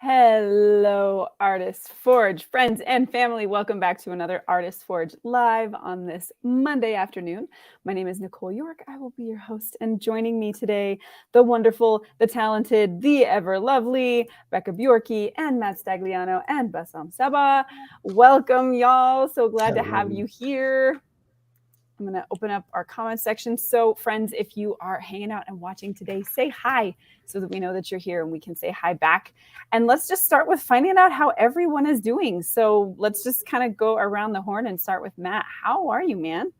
Hello, Artist Forge friends and family. Welcome back to another Artist Forge live on this Monday afternoon. My name is Nicole York. I will be your host, and joining me today, the wonderful, the talented, the ever lovely Becca Bjorky and Matt Stagliano and Bassam Saba. Welcome, y'all. So glad to have you here. I'm going to open up our comment section. So, friends, if you are hanging out and watching today, say hi so that we know that you're here and we can say hi back. And let's just start with finding out how everyone is doing. So, let's just kind of go around the horn and start with Matt. How are you, man?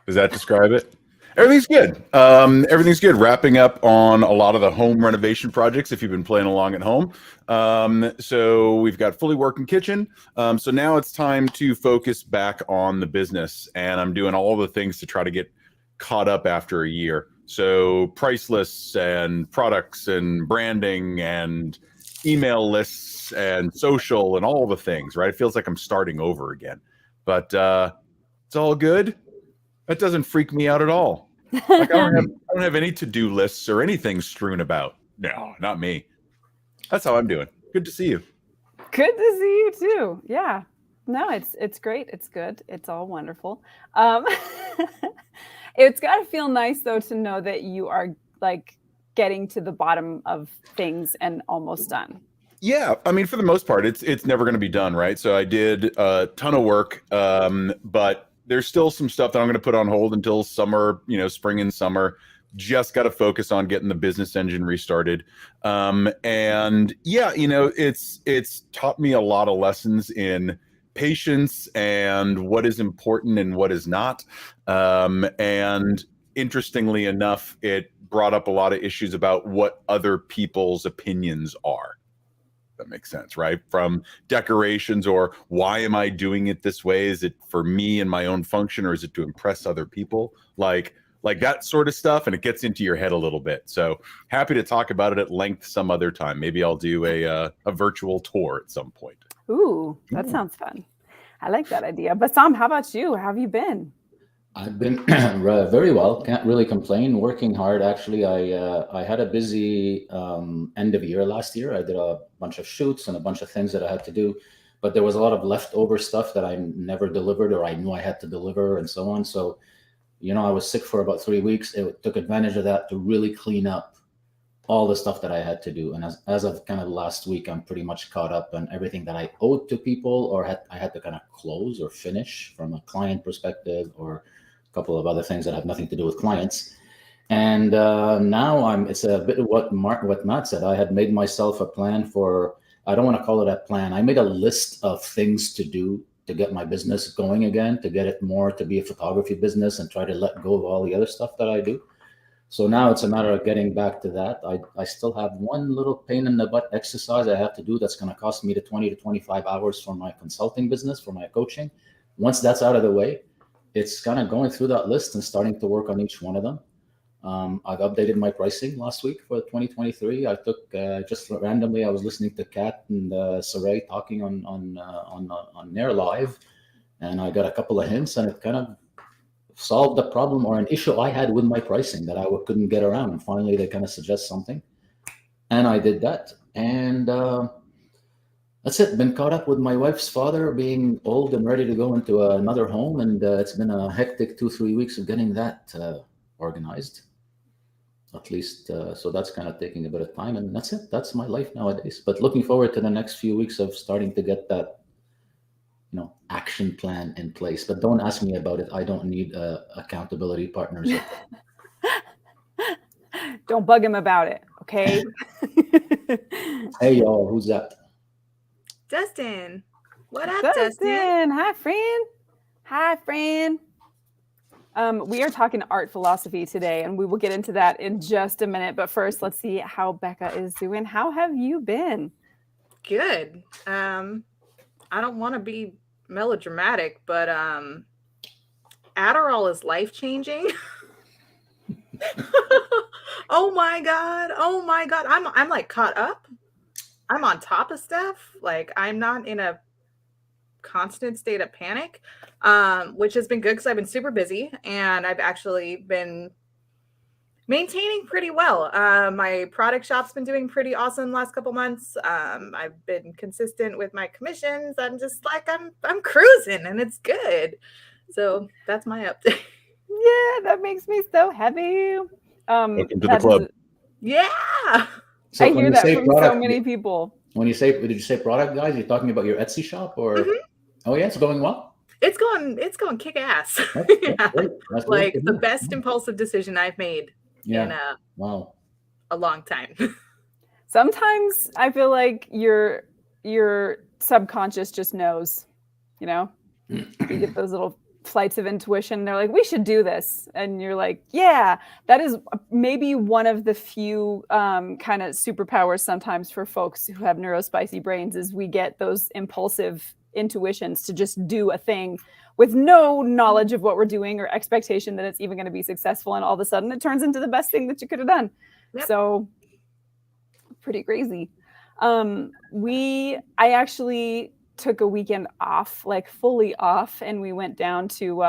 Does that describe it? Everything's good. Everything's good. Wrapping up on a lot of the home renovation projects if you've been playing along at home. So we've got fully working kitchen. So now it's time to focus back on the business. And I'm doing all the things to try to get caught up after a year. So price lists and products and branding and email lists and social and all the things, right? It feels like I'm starting over again. But it's all good. That doesn't freak me out at all. Like I don't have any to-do lists or anything strewn about. No, not me. That's how I'm doing. Good to see you. Good to see you too. Yeah. No, it's great. It's good. It's all wonderful. It's got to feel nice though to know that you are like getting to the bottom of things and almost done. Yeah, I mean, for the most part, it's never going to be done, right? So I did a ton of work, but there's still some stuff that I'm going to put on hold until summer, spring and summer. Just got to focus on getting the business engine restarted. And yeah, it's taught me a lot of lessons in patience and what is important and what is not. And interestingly enough, it brought up a lot of issues about what other people's opinions are. That makes sense, right? From decorations or why am I doing it this way? Is it for me and my own function, or is it to impress other people? Like that sort of stuff, and it gets into your head a little bit. So happy to talk about it at length some other time. Maybe I'll do a virtual tour at some point. Ooh, that sounds fun. I like that idea. Bassam, how about you? How have you been? I've been very well. Can't really complain. Working hard. Actually, I had a busy end of year last year. I did a bunch of shoots and a bunch of things that I had to do, but there was a lot of leftover stuff that I never delivered or I knew I had to deliver and so on. So, I was sick for about 3 weeks. It took advantage of that to really clean up all the stuff that I had to do. And as of kind of last week, I'm pretty much caught up on everything that I owed to people or I had to kind of close or finish from a client perspective or couple of other things that have nothing to do with clients. And now it's a bit of what Matt said. I had made myself a plan for, I don't want to call it a plan. I made a list of things to do to get my business going again, to get it more to be a photography business and try to let go of all the other stuff that I do. So now it's a matter of getting back to that. I still have one little pain in the butt exercise I have to do that's going to cost me the 20 to 25 hours for my consulting business, for my coaching. Once that's out of the way, it's kind of going through that list and starting to work on each one of them. I've updated my pricing last week for 2023. I took just randomly. I was listening to Kat and Saray talking on their live, and I got a couple of hints, and it kind of solved the problem or an issue I had with my pricing that I couldn't get around. And finally, they kind of suggest something, and I did that, and that's it. Been caught up with my wife's father being old and ready to go into another home, and it's been a hectic 2-3 weeks of getting that organized. At least, so that's kind of taking a bit of time, and that's it. That's my life nowadays. But looking forward to the next few weeks of starting to get that, action plan in place. But don't ask me about it. I don't need accountability partners. Don't bug him about it, okay? Hey, y'all, who's that? Dustin. What up, Dustin? Hi, friend. Hi, friend. We are talking art philosophy today, and we will get into that in just a minute. But first, let's see how Becca is doing. How have you been? Good. I don't want to be melodramatic, but Adderall is life-changing. Oh my God. I'm like caught up. I'm on top of stuff. Like I'm not in a constant state of panic, which has been good because I've been super busy and I've actually been Maintaining pretty well. My product shop's been doing pretty awesome last couple months. I've been consistent with my commissions. I'm just like I'm cruising and it's good. So that's my update. Yeah, that makes me so happy. Welcome to the that club. is- Yeah. So I when hear you that say from so product, many people. When you say, did you say product, guys? You're talking about your Etsy shop, or? Mhm. Oh yeah, it's going well. It's going kick ass. That's Yeah. great. That's Like great to the hear. best impulsive decision I've made in Yeah. Wow. a long time. Sometimes I feel like your subconscious just knows, you know? You get those little flights of intuition. They're like, we should do this. And you're like, yeah, that is maybe one of the few kind of superpowers sometimes for folks who have neurospicy brains is we get those impulsive intuitions to just do a thing with no knowledge of what we're doing or expectation that it's even going to be successful. And all of a sudden it turns into the best thing that you could have done. Yep. So pretty crazy. I actually took a weekend off, like fully off, and we went down to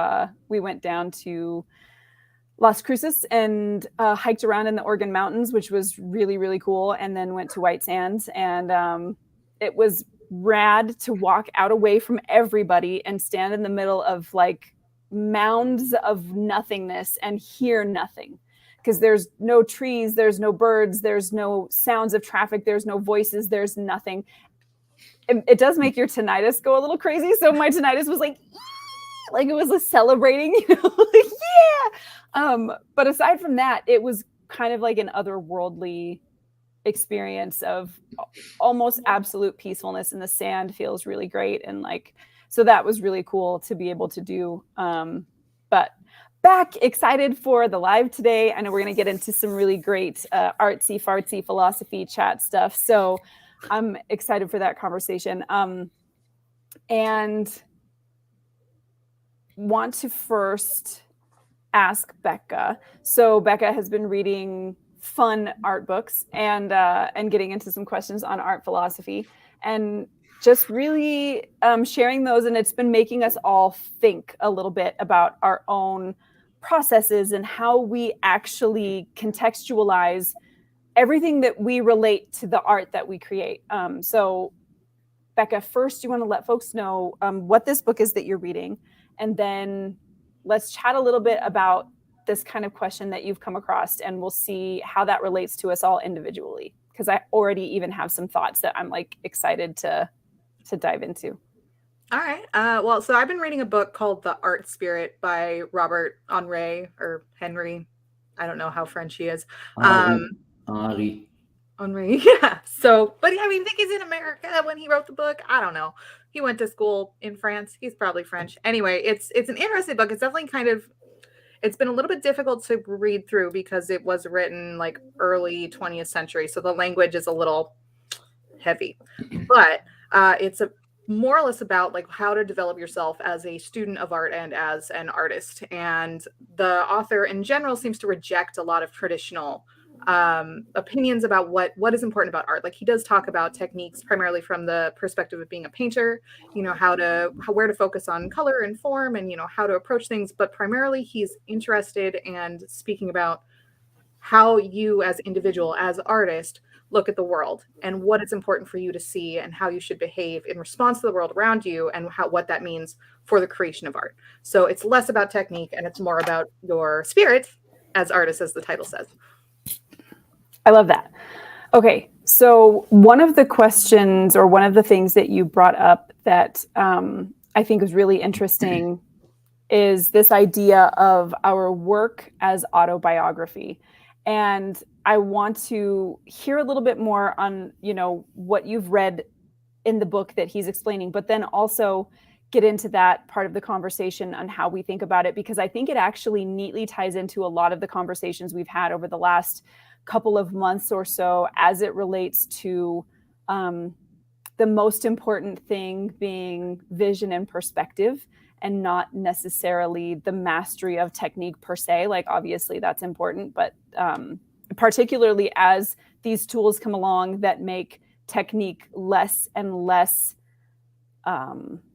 Las Cruces and hiked around in the Oregon mountains, which was really, really cool. And then went to White Sands, and it was rad to walk out away from everybody and stand in the middle of like mounds of nothingness and hear nothing. Because there's no trees, there's no birds, there's no sounds of traffic, there's no voices, there's nothing. It does make your tinnitus go a little crazy. So my tinnitus was like it was a celebrating, like, yeah. But aside from that, it was kind of like an otherworldly experience of almost absolute peacefulness, and the sand feels really great. And like, so that was really cool to be able to do. But back excited for the live today. I know we're going to get into some really great artsy fartsy philosophy chat stuff. So I'm excited for that conversation. And want to first ask Becca. So Becca has been reading fun art books and getting into some questions on art philosophy and just really sharing those. And it's been making us all think a little bit about our own processes and how we actually contextualize everything that we relate to the art that we create. So Becca, first you want to let folks know what this book is that you're reading, and then let's chat a little bit about this kind of question that you've come across, and we'll see how that relates to us all individually, because I already even have some thoughts that I'm like excited to dive into. All right. Well, so I've been reading a book called The Art Spirit by Robert Henri or Henry. I don't know how French he is. Henri. Henri, yeah. So, but I mean, I think he's in America when he wrote the book. I don't know. He went to school in France. He's probably French. Anyway, it's an interesting book. It's definitely it's been a little bit difficult to read through because it was written like early 20th century. So the language is a little heavy, but it's more or less about like how to develop yourself as a student of art and as an artist. And the author in general seems to reject a lot of traditional opinions about what is important about art. Like he does talk about techniques primarily from the perspective of being a painter, you know, where to focus on color and form and, you know, how to approach things. But primarily he's interested and speaking about how you as individual, as artist, look at the world and what is important for you to see and how you should behave in response to the world around you and what that means for the creation of art. So it's less about technique and it's more about your spirit as artists, as the title says. I love that. Okay, so one of the questions or one of the things that you brought up that I think is really interesting is this idea of our work as autobiography. And I want to hear a little bit more on, you know, what you've read in the book that he's explaining, but then also get into that part of the conversation on how we think about it, because I think it actually neatly ties into a lot of the conversations we've had over the last couple of months or so as it relates to the most important thing being vision and perspective, and not necessarily the mastery of technique per se. Like obviously that's important, but particularly as these tools come along that make technique less and less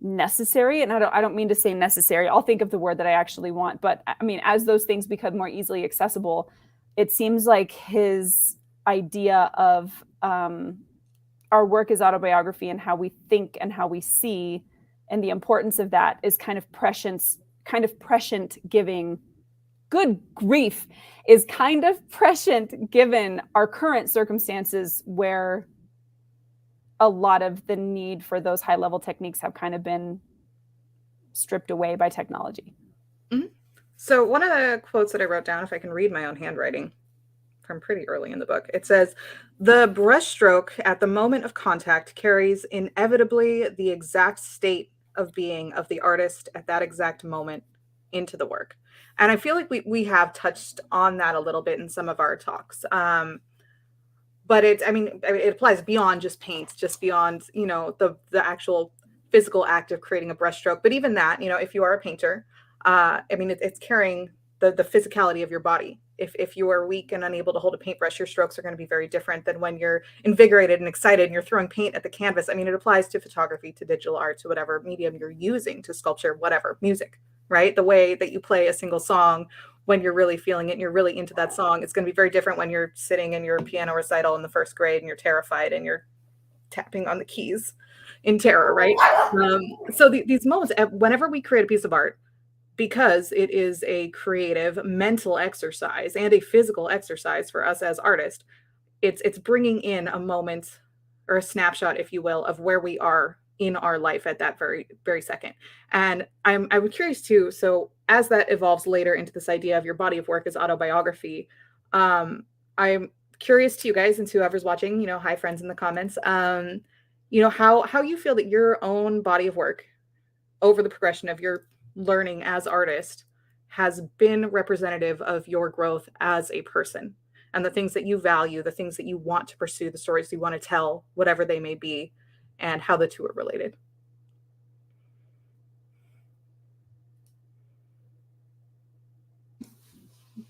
necessary. And I don't mean to say necessary. I'll think of the word that I actually want, but I mean, as those things become more easily accessible, it seems like his idea of our work is autobiography and how we think and how we see and the importance of that is kind of prescient giving. Good grief, is kind of prescient given our current circumstances where a lot of the need for those high level techniques have kind of been stripped away by technology. Mm-hmm. So one of the quotes that I wrote down, if I can read my own handwriting from pretty early in the book, it says, "The brushstroke at the moment of contact carries inevitably the exact state of being of the artist at that exact moment into the work." And I feel like we have touched on that a little bit in some of our talks. But it applies beyond just paint, just beyond, the actual physical act of creating a brushstroke. But even that, if you are a painter, it's carrying the physicality of your body. If you are weak and unable to hold a paintbrush, your strokes are going to be very different than when you're invigorated and excited and you're throwing paint at the canvas. I mean, it applies to photography, to digital art, to whatever medium you're using, to sculpture, whatever, music, right? The way that you play a single song when you're really feeling it and you're really into that song, it's going to be very different when you're sitting in your piano recital in the first grade and you're terrified and you're tapping on the keys in terror, right? So these moments, whenever we create a piece of art, because it is a creative mental exercise and a physical exercise for us as artists, it's bringing in a moment or a snapshot, if you will, of where we are in our life at that very, very second. And I'm curious too. So as that evolves later into this idea of your body of work as autobiography, I'm curious to you guys and to whoever's watching, hi friends in the comments, how you feel that your own body of work over the progression of your learning as artist has been representative of your growth as a person and the things that you value, the things that you want to pursue, the stories you want to tell, whatever they may be, and how the two are related.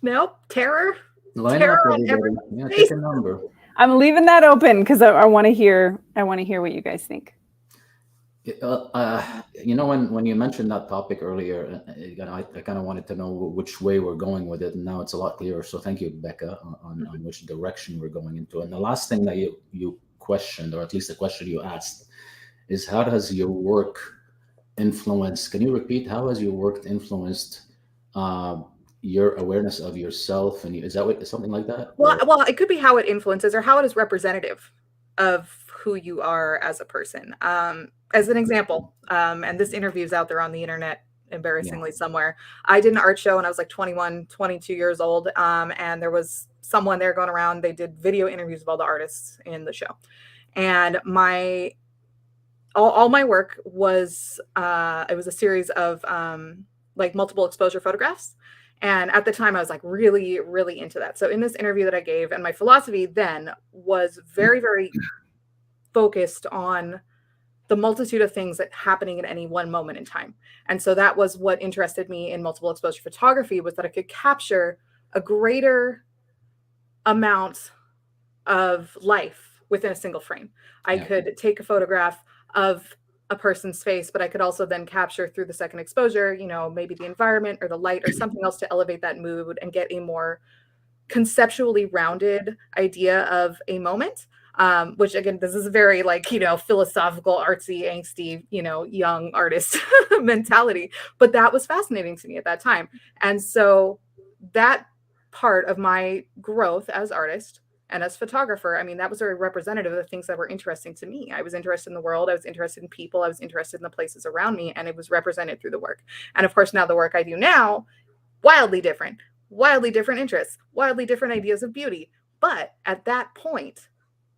Nope. Terror. Terror on every take a number. I'm leaving that open because I want to hear what you guys think. When you mentioned that topic earlier, I kind of wanted to know which way we're going with it, and now it's a lot clearer. So thank you, Becca, on which direction we're going into. And the last thing that you questioned, or at least the question you asked, is how does your work influence? Can you repeat? How has your work influenced your awareness of yourself? And is that something like that? Well, it could be how it influences or how it is representative of who you are as a person. As an example, and this interview is out there on the internet, embarrassingly somewhere. I did an art show when I was like 21, 22 years old. And there was someone there going around. They did video interviews of all the artists in the show. And all my work was, it was a series of like multiple exposure photographs. And at the time I was like really, really into that. So in this interview that I gave, and my philosophy then was very, very focused on the multitude of things that happening at any one moment in time. And so that was what interested me in multiple exposure photography, was that I could capture a greater amount of life within a single frame. I could take a photograph of a person's face, but I could also then capture through the second exposure, maybe the environment or the light or something else to elevate that mood and get a more conceptually rounded idea of a moment. Which again, this is very philosophical, artsy, angsty, young artist mentality, but that was fascinating to me at that time. And so that part of my growth as artist and as photographer, that was very representative of the things that were interesting to me. I was interested in the world. I was interested in people. I was interested in the places around me, and it was represented through the work. And of course, now the work I do now, wildly different interests, wildly different ideas of beauty. But at that point,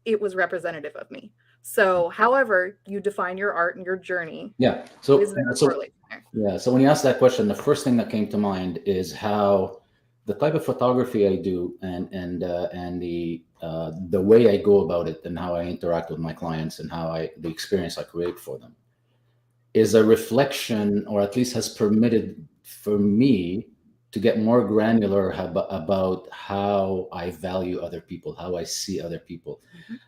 it was representative of me. So however you define your art and your journey. Yeah. So when you ask that question, the first thing that came to mind is how the type of photography I do and the way I go about it and how I interact with my clients and the experience I create for them is a reflection, or at least has permitted for me to get more granular about how I value other people, how I see other people,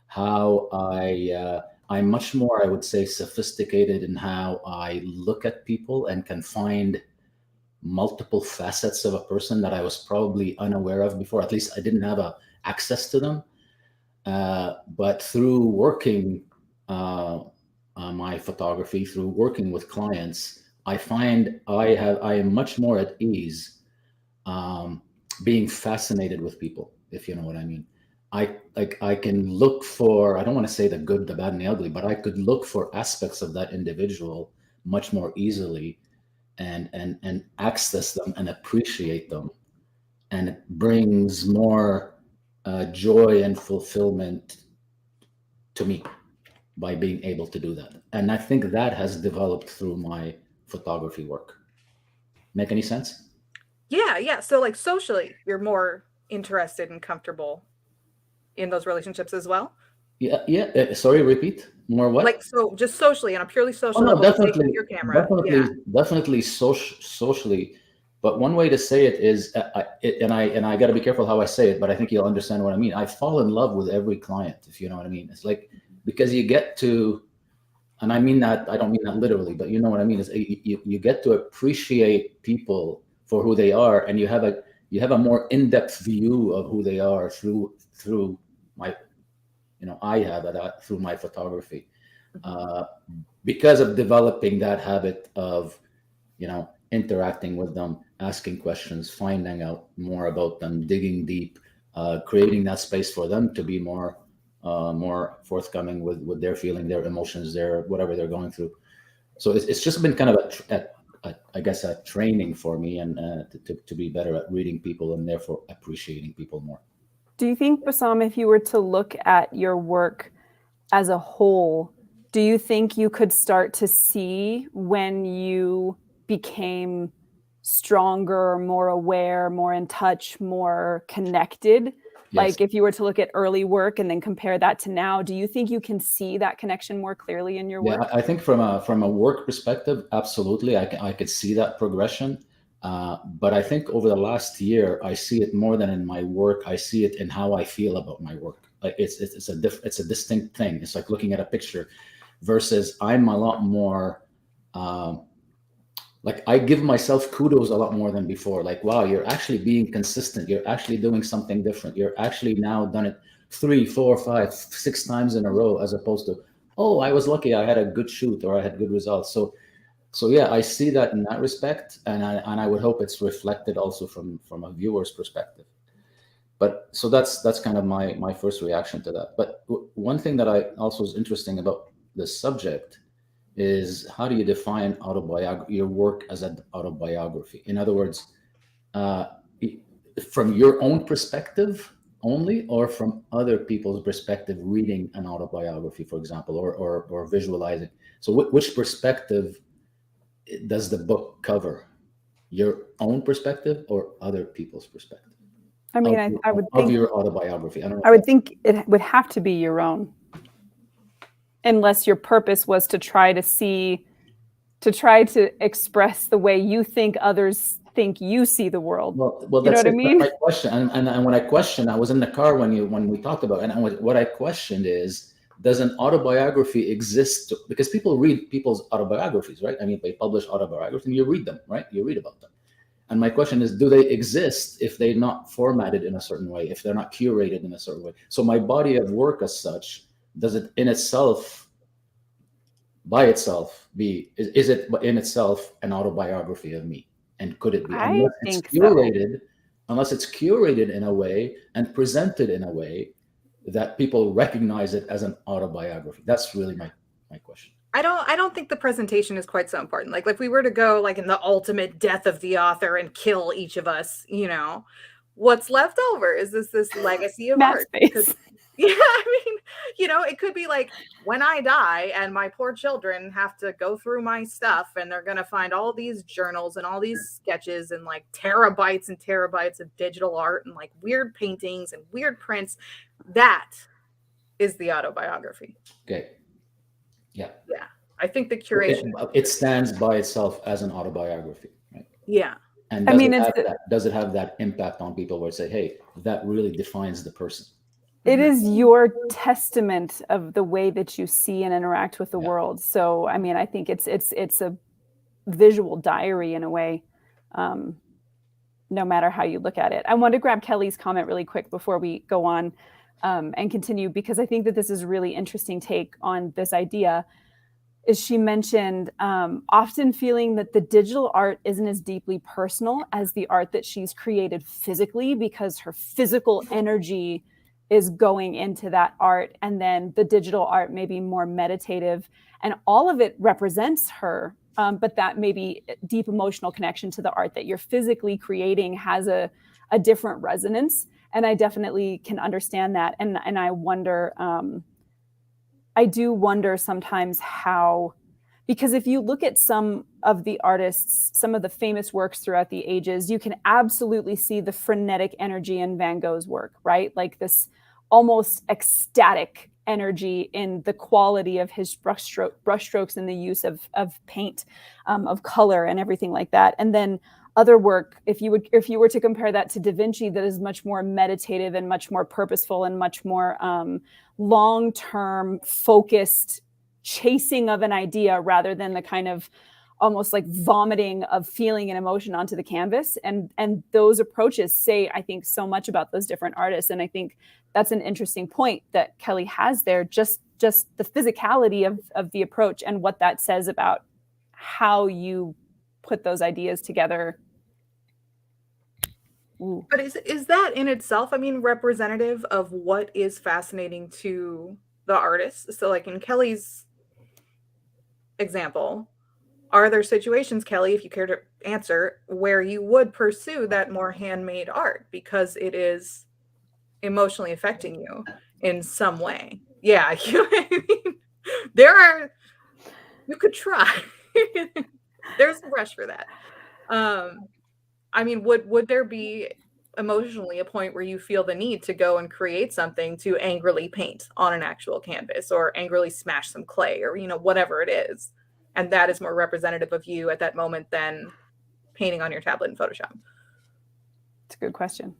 how I'm much more, I would say, sophisticated in how I look at people and can find multiple facets of a person that I was probably unaware of before. At least I didn't have access to them. But through working my photography, through working with clients, I find I am much more at ease being fascinated with people, if you know what I mean. I can look for, I don't want to say the good, the bad, and the ugly, but I could look for aspects of that individual much more easily and access them and appreciate them. And it brings more joy and fulfillment to me by being able to do that. And I think that has developed through my photography work. Make any sense? Yeah. So like socially, you're more interested and comfortable in those relationships as well? Yeah. Sorry, repeat. More what? Like, so just socially, on a purely social no, level, definitely, take your camera. definitely socially. But one way to say it is, and I got to be careful how I say it, but I think you'll understand what I mean. I fall in love with every client, if you know what I mean. It's like, because you get to, and I mean that, I don't mean that literally, but you know what I mean. Is you get to appreciate people for who they are, and you have a more in-depth view of who they are through my, I have that through my photography, because of developing that habit of, interacting with them, asking questions, finding out more about them, digging deep, creating that space for them to be more forthcoming with their feeling, their emotions, their whatever they're going through. So it's just been kind of a training for me, and to be better at reading people and therefore appreciating people more. Do you think, Bassam, if you were to look at your work as a whole, do you think you could start to see when you became stronger, more aware, more in touch, more connected? Yes. Like if you were to look at early work and then compare that to now, do you think you can see that connection more clearly in your work? Yeah, I think from a work perspective, absolutely, I could see that progression. But I think over the last year, I see it more than in my work. I see it in how I feel about my work. Like it's a distinct thing. It's like looking at a picture, versus I'm a lot more. Like I give myself kudos a lot more than before. Like, wow, you're actually being consistent. You're actually doing something different. You're actually now done it 3, 4, 5, 6 times in a row, as opposed to, oh, I was lucky, I had a good shoot or I had good results. So yeah, I see that in that respect, and I would hope it's reflected also from a viewer's perspective. But so that's kind of my first reaction to that. But one thing that I also is interesting about this subject is, how do you define your work as an autobiography? In other words, from your own perspective only, or from other people's perspective reading an autobiography, for example, or visualizing? So which perspective does the book cover? Your own perspective or other people's perspective? I mean, I would think of your autobiography. I would think it would have to be your own, unless your purpose was to try to express the way you think others think you see the world. Well, you know what I mean? My question, and when I questioned, I was in the car when we talked about it, and what I questioned is, does an autobiography exist? Because people read people's autobiographies, right? I mean, they publish autobiographies and you read them, right? You read about them. And my question is, do they exist if they're not formatted in a certain way, if they're not curated in a certain way? So my body of work as such, does it in itself, by itself, is it in itself an autobiography of me? And could it be? I think Unless it's curated in a way and presented in a way that people recognize it as an autobiography. That's really my question. I don't think the presentation is quite so important. Like if we were to go like in the ultimate death of the author and kill each of us, what's left over is this legacy of art. Yeah, I mean, it could be like when I die and my poor children have to go through my stuff and they're going to find all these journals and all these sketches and like terabytes and terabytes of digital art and like weird paintings and weird prints. That is the autobiography. Okay. Yeah. Yeah. I think the curation. It stands by itself as an autobiography, right? Yeah. And does it have that impact on people where it say, hey, that really defines the person? It is your testament of the way that you see and interact with the world. So, I mean, I think it's a visual diary in a way no matter how you look at it. I want to grab Kelly's comment really quick before we go on and continue, because I think that this is a really interesting take on this idea. Is she mentioned often feeling that the digital art isn't as deeply personal as the art that she's created physically, because her physical energy is going into that art, and then the digital art may be more meditative, and all of it represents her. But that maybe deep emotional connection to the art that you're physically creating has a different resonance. And I definitely can understand that. And I wonder, I do wonder sometimes how, because if you look at some of the artists, some of the famous works throughout the ages, you can absolutely see the frenetic energy in Van Gogh's work, right? Like this almost ecstatic energy in the quality of his brushstrokes and the use of paint, of color and everything like that. And then other work, if you were to compare that to Da Vinci, that is much more meditative and much more purposeful and much more long-term focused chasing of an idea, rather than the kind of almost like vomiting of feeling and emotion onto the canvas. And those approaches say, I think, so much about those different artists. And I think that's an interesting point that Kelly has there, just the physicality of the approach and what that says about how you put those ideas together. Ooh. But is that in itself, I mean, representative of what is fascinating to the artist? So like in Kelly's example, are there situations, Kelly, if you care to answer, where you would pursue that more handmade art because it is emotionally affecting you in some way? Yeah, I mean, you could try. There's a brush for that. I mean, would there be emotionally a point where you feel the need to go and create something to angrily paint on an actual canvas, or angrily smash some clay, or, you know, whatever it is, and that is more representative of you at that moment than painting on your tablet in Photoshop? It's a good question.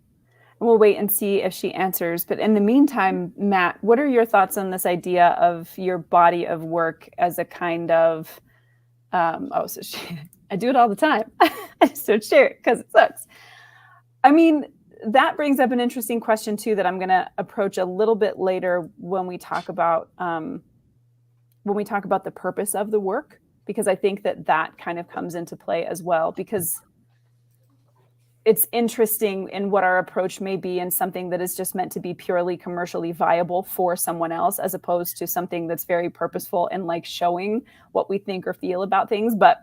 And we'll wait and see if she answers. But in the meantime, Matt, what are your thoughts on this idea of your body of work as a kind of, I do it all the time. I just don't share it because it sucks. I mean, that brings up an interesting question too, that I'm going to approach a little bit later when we talk about the purpose of the work, because I think that kind of comes into play as well, because it's interesting in what our approach may be in something that is just meant to be purely commercially viable for someone else, as opposed to something that's very purposeful and like showing what we think or feel about things. But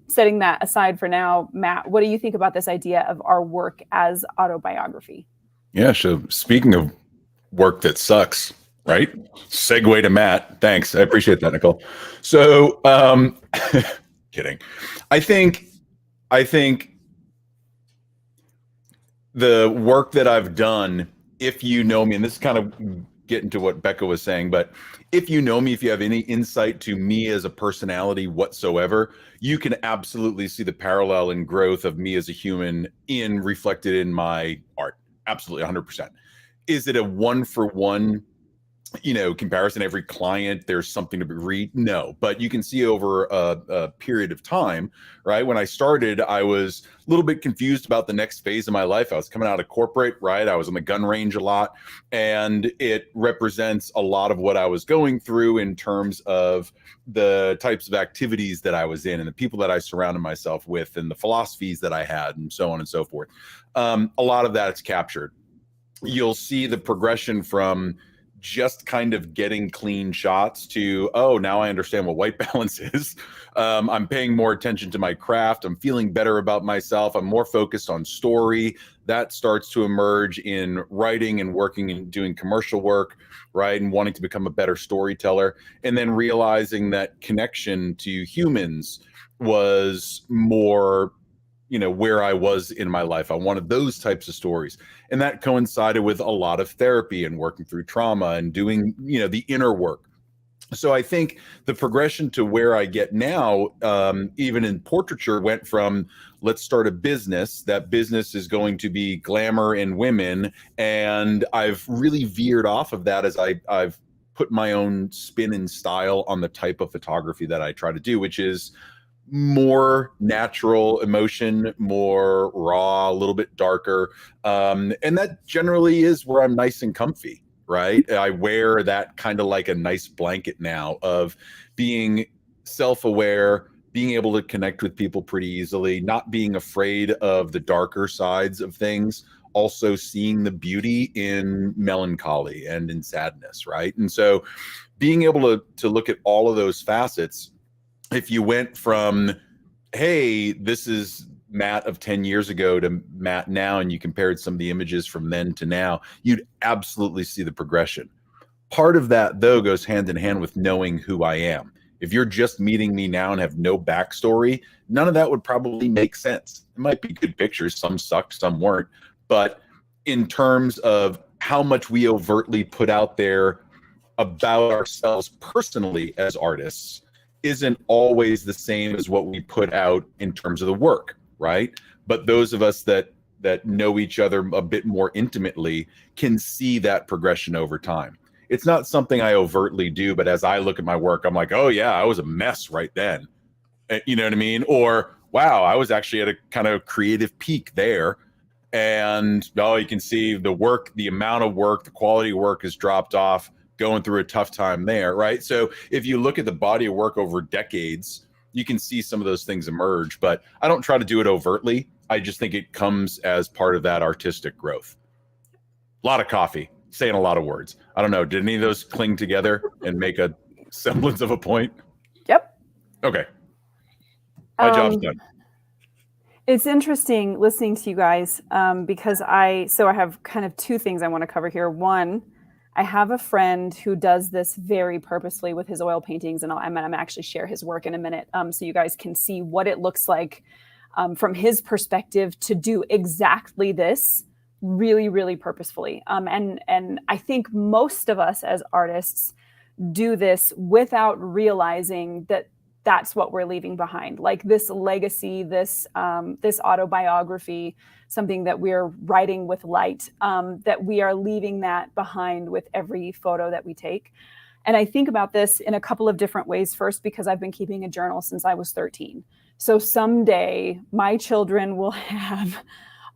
setting that aside for now, Matt, what do you think about this idea of our work as autobiography? Yeah, so speaking of work that sucks, right? Segue to Matt. Thanks. I appreciate that, Nicole. So, kidding. I think the work that I've done, if you know me, and this is kind of getting to what Becca was saying, but if you know me, if you have any insight to me as a personality whatsoever, you can absolutely see the parallel and growth of me as a human reflected in my art. Absolutely, 100%. Is it a one-for-one, comparison? Every client, there's something to read? No, but you can see over a period of time, right? When I started, I was a little bit confused about the next phase of my life. I was coming out of corporate, right? I was on the gun range a lot, and it represents a lot of what I was going through in terms of the types of activities that I was in and the people that I surrounded myself with and the philosophies that I had and so on and so forth. A lot of that's captured. You'll see the progression from just kind of getting clean shots to, oh, now I understand what white balance is. I'm paying more attention to my craft. I'm feeling better about myself. I'm more focused on story. That starts to emerge in writing and working and doing commercial work, right? And wanting to become a better storyteller. And then realizing that connection to humans was more, where I was in my life. I wanted those types of stories. And that coincided with a lot of therapy and working through trauma and doing, the inner work. So I think the progression to where I get now, even in portraiture, went from let's start a business. That business is going to be glamour and women. And I've really veered off of that as I've put my own spin and style on the type of photography that I try to do, which is more natural emotion, more raw, a little bit darker. And that generally is where I'm nice and comfy, right? I wear that kind of like a nice blanket now of being self-aware, being able to connect with people pretty easily, not being afraid of the darker sides of things, also seeing the beauty in melancholy and in sadness, right? And so being able to look at all of those facets, if you went from, hey, this is Matt of 10 years ago to Matt now, and you compared some of the images from then to now, you'd absolutely see the progression. Part of that, though, goes hand in hand with knowing who I am. If you're just meeting me now and have no backstory, none of that would probably make sense. It might be good pictures. Some sucked, some weren't. But in terms of how much we overtly put out there about ourselves personally as artists isn't always the same as what we put out in terms of the work, right? But those of us that know each other a bit more intimately can see that progression over time. It's not something I overtly do, but as I look at my work, I'm like, oh yeah, I was a mess right then. You know what I mean? Or, wow, I was actually at a kind of creative peak there. And you can see the work, the amount of work, the quality of work has dropped off, going through a tough time there, right? So if you look at the body of work over decades, you can see some of those things emerge, but I don't try to do it overtly. I just think it comes as part of that artistic growth. A lot of coffee, saying a lot of words. I don't know, did any of those cling together and make a semblance of a point? Yep. Okay. My job's done. It's interesting listening to you guys because I have kind of two things I want to cover here. One, I have a friend who does this very purposefully with his oil paintings, and I'm actually share his work in a minute so you guys can see what it looks like from his perspective to do exactly this really, really purposefully. And I think most of us as artists do this without realizing that that's what we're leaving behind. Like this legacy, this autobiography, something that we're writing with light, that we are leaving that behind with every photo that we take. And I think about this in a couple of different ways. First, because I've been keeping a journal since I was 13. So someday my children will have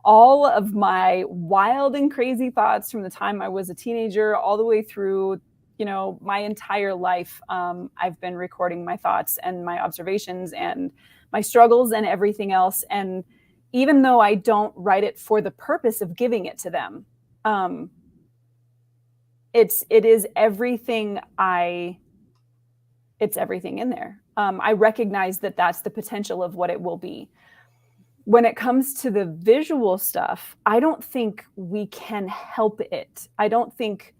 all of my wild and crazy thoughts from the time I was a teenager all the way through, my entire life. I've been recording my thoughts and my observations and my struggles and everything else. And even though I don't write it for the purpose of giving it to them, it is everything it's everything in there. I recognize that that's the potential of what it will be. When it comes to the visual stuff, I don't think we can help it. I don't think,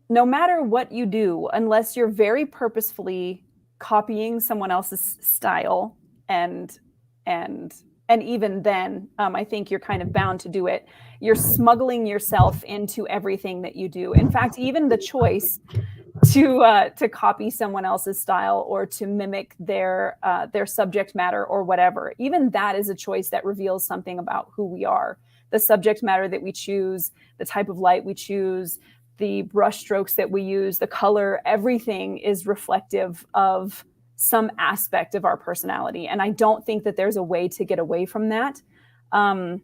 no matter what you do, unless you're very purposefully copying someone else's style, and even then, I think you're kind of bound to do it. You're smuggling yourself into everything that you do. In fact, even the choice to copy someone else's style or to mimic their subject matter or whatever, even that is a choice that reveals something about who we are. The subject matter that we choose, the type of light we choose, the brush strokes that we use, the color, everything is reflective of some aspect of our personality. And I don't think that there's a way to get away from that. I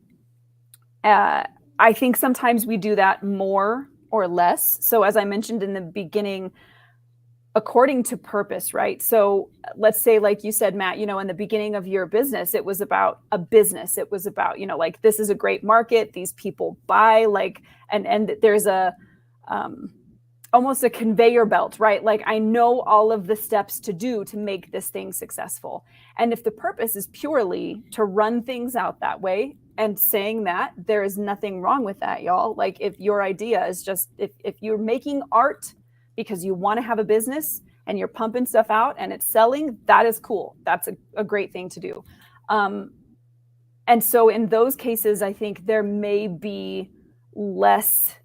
think sometimes we do that more or less. So as I mentioned in the beginning, according to purpose, right? So let's say, like you said, Matt, in the beginning of your business, it was about a business. It was about, like, this is a great market. These people buy, like, and there's a, almost a conveyor belt, right? Like, I know all of the steps to do to make this thing successful. And if the purpose is purely to run things out that way, and saying that, there is nothing wrong with that, y'all. Like, if your idea is just, if you're making art because you want to have a business and you're pumping stuff out and it's selling, that is cool. That's a great thing to do. And so in those cases, I think there may be less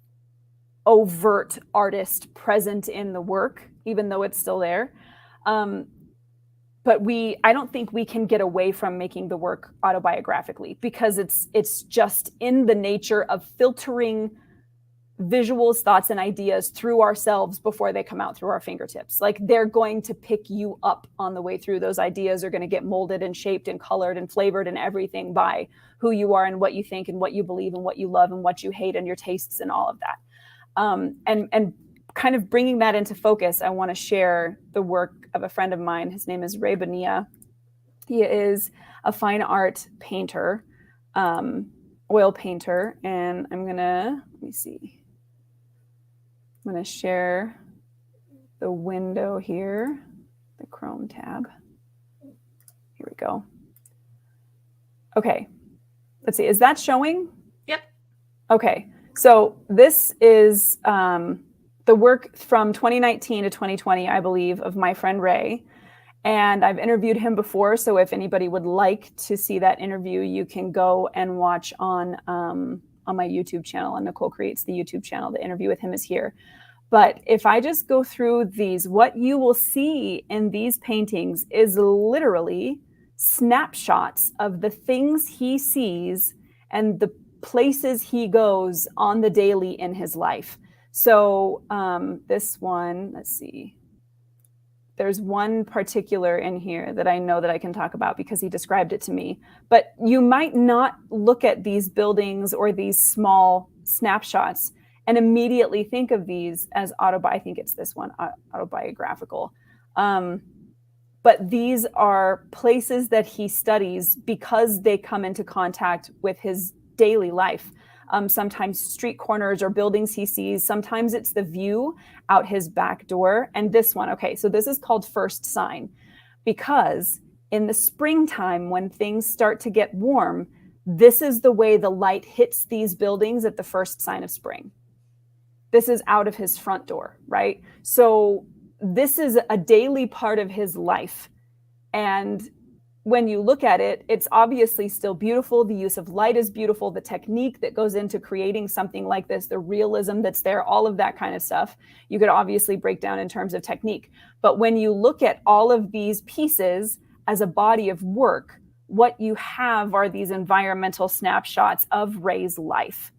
overt artist present in the work, even though it's still there. But I don't think we can get away from making the work autobiographically, because it's just in the nature of filtering visuals, thoughts, and ideas through ourselves before they come out through our fingertips. Like they're going to pick you up on the way through. Those ideas are going to get molded and shaped and colored and flavored and everything by who you are and what you think and what you believe and what you love and what you hate and your tastes and all of that. And kind of bringing that into focus, I want to share the work of a friend of mine. His name is Ray Bonilla. He is a fine art painter, oil painter, and I'm gonna, let me see. I'm going to share the window here, the Chrome tab. Here we go. Okay, let's see. Is that showing? Yep. Okay, so this is the work from 2019 to 2020, I believe, of my friend Ray. And I've interviewed him before, so if anybody would like to see that interview, you can go and watch on my YouTube channel, and Nicole Creates the YouTube channel. The interview with him is here. But if I just go through these, what you will see in these paintings is literally snapshots of the things he sees and the places he goes on the daily in his life. So this one, let's see. There's one particular in here that I know that I can talk about because he described it to me. But you might not look at these buildings or these small snapshots and immediately think of these as I think it's this one, autobiographical. But these are places that he studies because they come into contact with his daily life. Sometimes street corners or buildings he sees. Sometimes it's the view out his back door. And this one, okay, so this is called First Sign, because in the springtime when things start to get warm, this is the way the light hits these buildings at the first sign of spring. This is out of his front door, right? So this is a daily part of his life. And when you look at it, it's obviously still beautiful. The use of light is beautiful. The technique that goes into creating something like this, the realism that's there, all of that kind of stuff, you could obviously break down in terms of technique. But when you look at all of these pieces as a body of work, what you have are these environmental snapshots of Ray's life.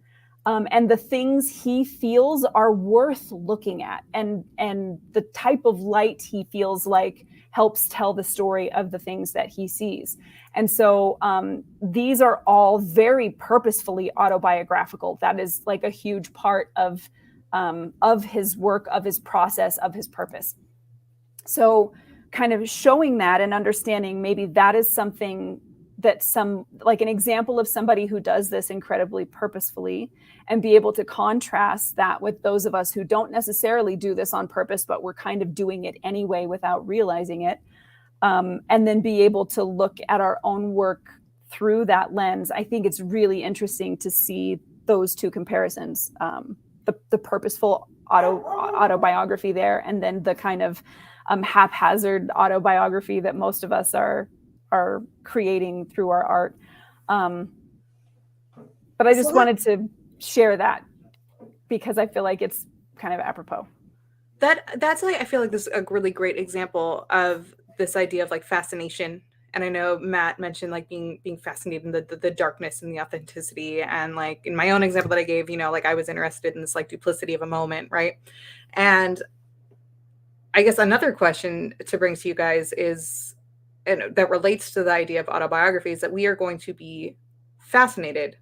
And the things he feels are worth looking at. And the type of light he feels like helps tell the story of the things that he sees. And so these are all very purposefully autobiographical. That is like a huge part of his work, of his process, of his purpose. So kind of showing that and understanding maybe that is something that like an example of somebody who does this incredibly purposefully, and be able to contrast that with those of us who don't necessarily do this on purpose, but we're kind of doing it anyway without realizing it. And then be able to look at our own work through that lens. I think it's really interesting to see those two comparisons, the purposeful autobiography there, and then the kind of haphazard autobiography that most of us are creating through our art. But I just wanted to share that because I feel like it's kind of apropos. That's like, I feel like this is a really great example of this idea of like fascination. And I know Matt mentioned like being fascinated in the darkness and the authenticity. And like in my own example that I gave, you know, like I was interested in this like duplicity of a moment, right? And I guess another question to bring to you guys is, and that relates to the idea of autobiography, is that we are going to be fascinated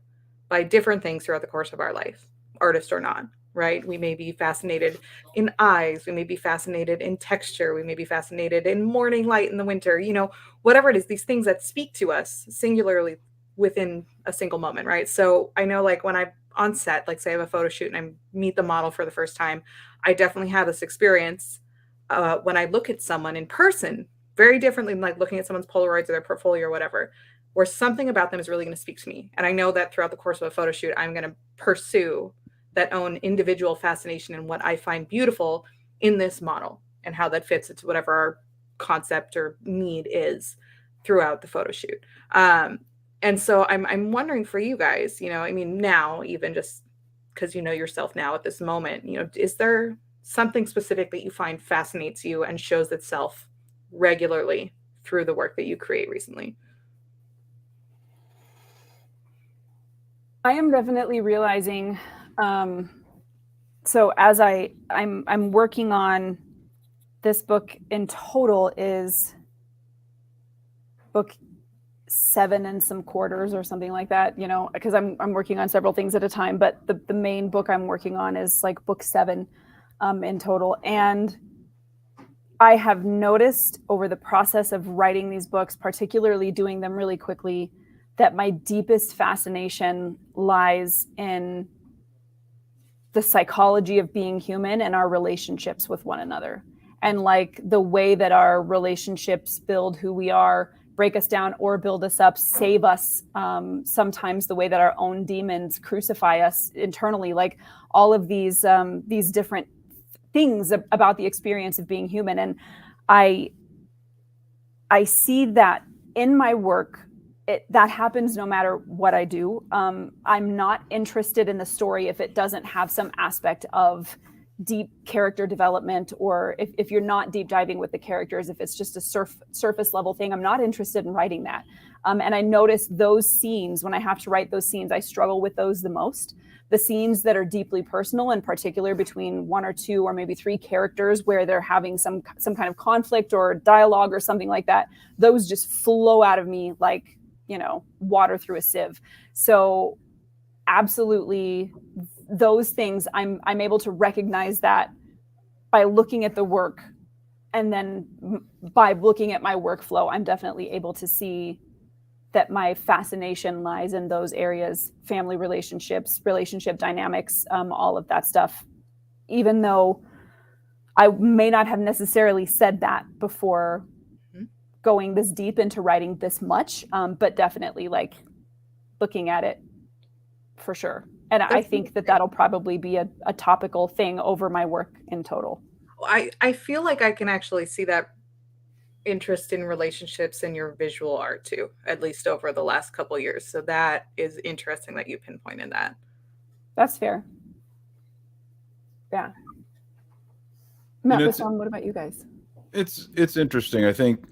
by different things throughout the course of our life, artist or not, right? We may be fascinated in eyes, we may be fascinated in texture, we may be fascinated in morning light in the winter, you know, whatever it is, these things that speak to us singularly within a single moment, right? So I know like when I'm on set, like say I have a photo shoot and I meet the model for the first time, I definitely have this experience when I look at someone in person, very differently than like looking at someone's Polaroids or their portfolio or whatever, where something about them is really going to speak to me. And I know that throughout the course of a photo shoot, I'm going to pursue that own individual fascination in what I find beautiful in this model and how that fits into whatever our concept or need is throughout the photo shoot. And so I'm wondering for you guys, you know, I mean, now, even just because you know yourself now at this moment, you know, is there something specific that you find fascinates you and shows itself regularly through the work that you create recently? I am definitely realizing so as I'm working on this book, in total is book 7 and some quarters or something like that, you know, because I'm working on several things at a time, but the main book I'm working on is like book 7 in total. And I have noticed over the process of writing these books, particularly doing them really quickly, that my deepest fascination lies in the psychology of being human and our relationships with one another. And like the way that our relationships build who we are, break us down or build us up, save us. Sometimes the way that our own demons crucify us internally, like all of these different things about the experience of being human. And I see that in my work, that happens no matter what I do. I'm not interested in the story if it doesn't have some aspect of deep character development, or if you're not deep diving with the characters, if it's just a surface level thing, I'm not interested in writing that. And I notice those scenes, when I have to write those scenes, I struggle with those the most. The scenes that are deeply personal, in particular between 1 or 2 or maybe 3 characters where they're having some kind of conflict or dialogue or something like that, those just flow out of me like, you know, water through a sieve. So absolutely, those things I'm able to recognize that by looking at the work, and then by looking at my workflow, I'm definitely able to see that my fascination lies in those areas: family relationships, relationship dynamics, all of that stuff, even though I may not have necessarily said that before going this deep into writing this much, but definitely like looking at it for sure. And I think that that'll probably be a topical thing over my work in total. I feel like I can actually see that interest in relationships in your visual art too, at least over the last couple of years. So that is interesting that you pinpointed that. That's fair. Yeah. Matt, what about you guys? It's interesting. I think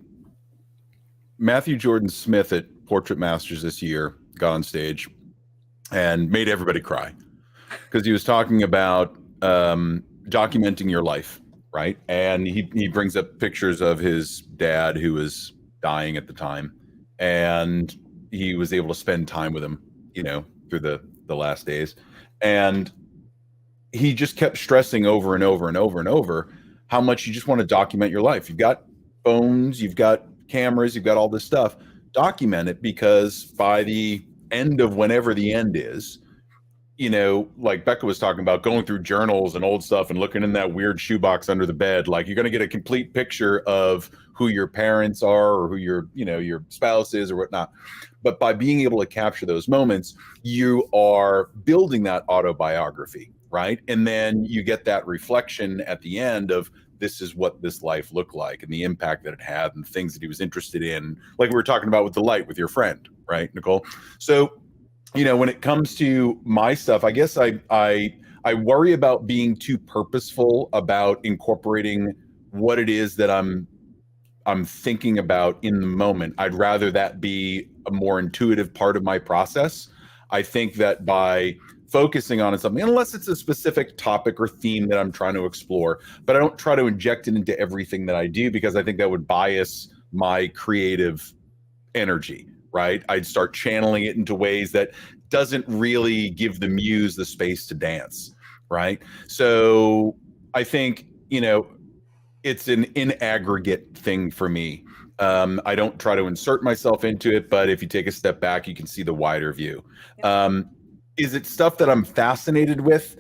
Matthew Jordan Smith at Portrait Masters this year got on stage and made everybody cry because he was talking about documenting your life, right? And he brings up pictures of his dad who was dying at the time, and he was able to spend time with him, you know, through the last days. And he just kept stressing over and over and over and over how much you just want to document your life. You've got phones, you've got cameras, you've got all this stuff. Document it, because by the end of whenever the end is, you know, like Becca was talking about, going through journals and old stuff and looking in that weird shoebox under the bed, like you're going to get a complete picture of who your parents are or who your, you know, your spouse is or whatnot. But by being able to capture those moments, you are building that autobiography, right? And then you get that reflection at the end of, this is what this life looked like and the impact that it had and things that he was interested in. Like we were talking about with the light with your friend, right, Nicole? So, you know, when it comes to my stuff, I guess I worry about being too purposeful about incorporating what it is that I'm thinking about in the moment. I'd rather that be a more intuitive part of my process. I think that by focusing on something, unless it's a specific topic or theme that I'm trying to explore, but I don't try to inject it into everything that I do, because I think that would bias my creative energy, right? I'd start channeling it into ways that doesn't really give the muse the space to dance, right? So I think, you know, it's an in aggregate thing for me. I don't try to insert myself into it, but if you take a step back, you can see the wider view. Is it stuff that I'm fascinated with?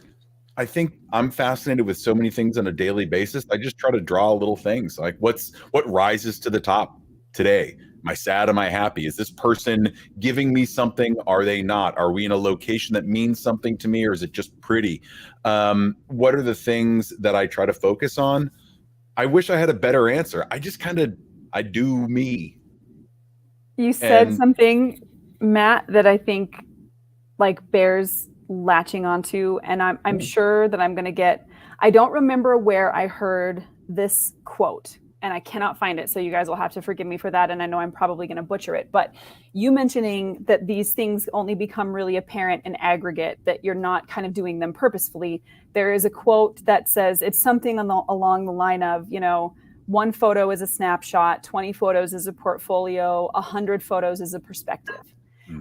I think I'm fascinated with so many things on a daily basis. I just try to draw little things like what rises to the top today. Am I sad? Am I happy? Is this person giving me something? Are they not? Are we in a location that means something to me, or is it just pretty? What are the things that I try to focus on? I wish I had a better answer. I just I do me. You said something, Matt, that I think like bears latching onto, and I'm sure that I'm going to get, I don't remember where I heard this quote, and I cannot find it, so you guys will have to forgive me for that, and I know I'm probably going to butcher it, but you mentioning that these things only become really apparent in aggregate, that you're not kind of doing them purposefully. There is a quote that says, it's something along the line of, one photo is a snapshot, 20 photos is a portfolio, 100 photos is a perspective.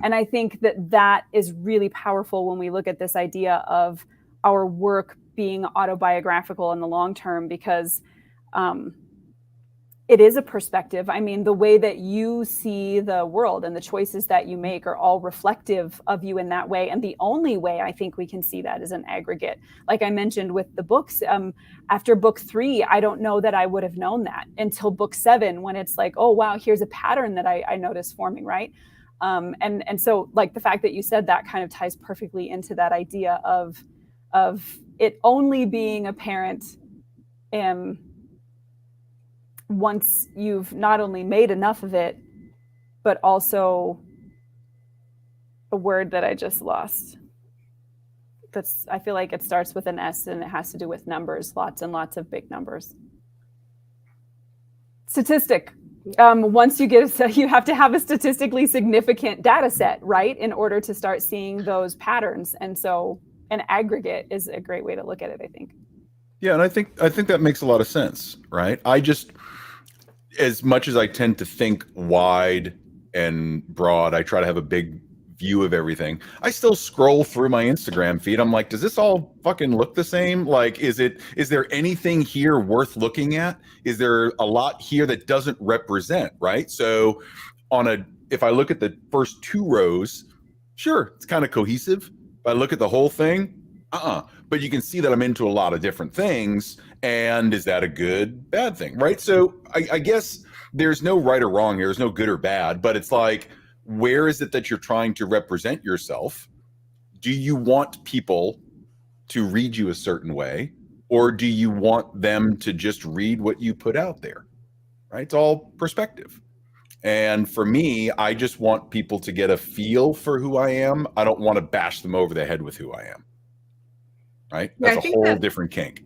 And I think that is really powerful when we look at this idea of our work being autobiographical in the long term, because it is a perspective. I mean, the way that you see the world and the choices that you make are all reflective of you in that way. And the only way I think we can see that is an aggregate. Like I mentioned with the books, after book 3, I don't know that I would have known that until book 7, when it's like, oh, wow, here's a pattern that I noticed forming, right? And so like the fact that you said that kind of ties perfectly into that idea of it only being apparent once you've not only made enough of it, but also a word that I just lost. I feel like it starts with an S and it has to do with numbers, lots and lots of big numbers. Statistic. Once you you have to have a statistically significant data set, right, in order to start seeing those patterns. And so an aggregate is a great way to look at it, I think. Yeah, and I think that makes a lot of sense, right? I just, as much as I tend to think wide and broad, I try to have a big view of everything. I still scroll through my Instagram feed. I'm like, does this all fucking look the same? Like, is there anything here worth looking at? Is there a lot here that doesn't represent, right? So if I look at the first 2 rows, sure, it's kind of cohesive. If I look at the whole thing, but you can see that I'm into a lot of different things. And is that a good, bad thing, right? So I guess there's no right or wrong here. There's no good or bad, but it's like, where is it that you're trying to represent yourself? Do you want people to read you a certain way, or do you want them to just read what you put out there, right? It's all perspective. And for me, I just want people to get a feel for who I am. I don't want to bash them over the head with who I am, right? Yeah, That's a whole different kink.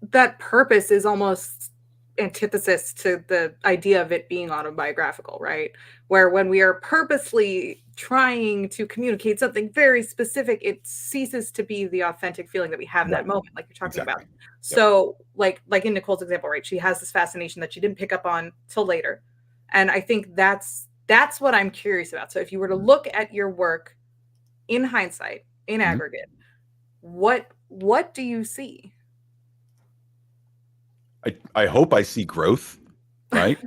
That purpose is almost antithesis to the idea of it being autobiographical, right? Where when we are purposely trying to communicate something very specific, it ceases to be the authentic feeling that we have in that moment, like you're talking about. So like in Nicole's example, right? She has this fascination that she didn't pick up on till later. And I think that's what I'm curious about. So if you were to look at your work in hindsight, in aggregate, what do you see? I hope I see growth, right?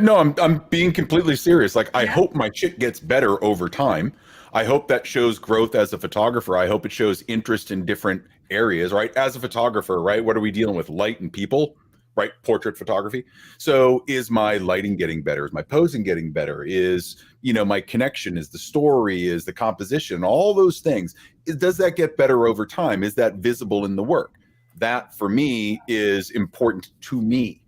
No, I'm being completely serious. Like, I hope my shit gets better over time. I hope that shows growth as a photographer. I hope it shows interest in different areas, right? As a photographer, right? What are we dealing with? Light and people, right? Portrait photography. So is my lighting getting better? Is my posing getting better? Is, my connection, is the story, is the composition, all those things. Does that get better over time? Is that visible in the work? That for me is important to me.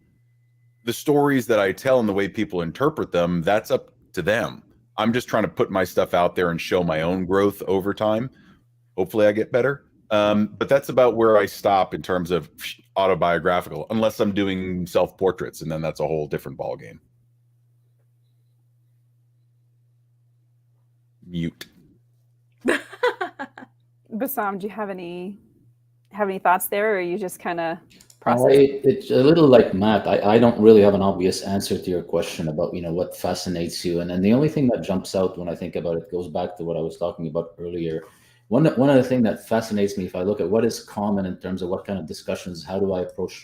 The stories that I tell and the way people interpret them, that's up to them. I'm just trying to put my stuff out there and show my own growth over time. Hopefully I get better. But that's about where I stop in terms of autobiographical, unless I'm doing self-portraits, and then that's a whole different ballgame. Mute. Bassam, do you have any thoughts there, or are you just kind of processing? It's a little like Matt. I don't really have an obvious answer to your question about what fascinates you, and then the only thing that jumps out when I think about it goes back to what I was talking about earlier. One of the things that fascinates me, if I look at what is common in terms of what kind of discussions, how do I approach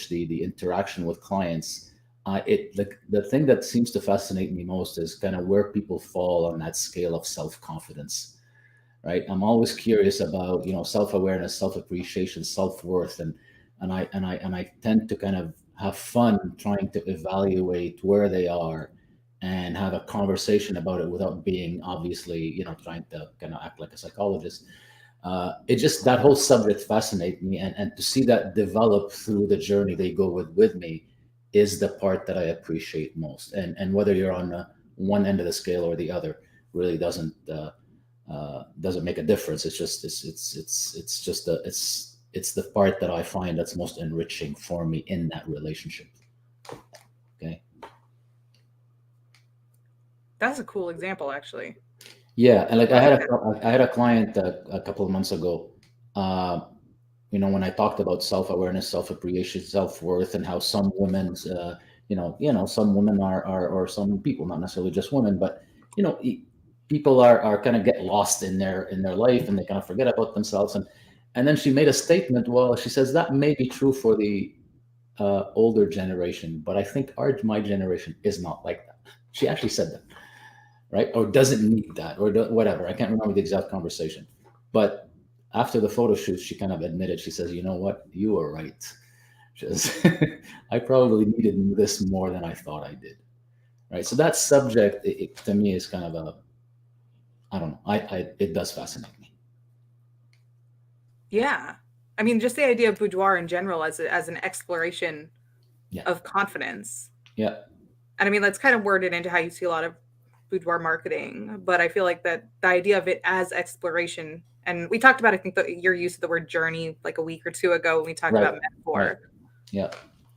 the interaction with clients, the thing that seems to fascinate me most is kind of where people fall on that scale of self-confidence. Right. I'm always curious about, self-awareness, self-appreciation, self-worth. And I tend to kind of have fun trying to evaluate where they are and have a conversation about it without being obviously, trying to kind of act like a psychologist. That whole subject fascinates me. And to see that develop through the journey they go with me is the part that I appreciate most. And whether you're on one end of the scale or the other really doesn't make a difference. It's it's the part that I find that's most enriching for me in that relationship. Okay. That's a cool example, actually. Yeah, and like I like I had a client a couple of months ago. When I talked about self-awareness, self-appreciation, self-worth, and how some women's, some women or some people, not necessarily just women, but people are kind of get lost in their life, and they kind of forget about themselves. And then she made a statement. Well, she says that may be true for the older generation, but I think my generation is not like that. She actually said that, right? Or doesn't need that, or whatever. I can't remember the exact conversation, but after the photo shoot, she kind of admitted. She says, "You know what? You were right." She says, "I probably needed this more than I thought I did." Right. So that subject, to me, is kind of I don't know. It does fascinate me. Yeah. I mean, just the idea of boudoir in general as an exploration of confidence. Yeah. And I mean, that's kind of worded into how you see a lot of boudoir marketing, but I feel like that the idea of it as exploration, and we talked about, I think, your use of the word journey like a week or two ago when we talked about metaphor. Right. Yeah.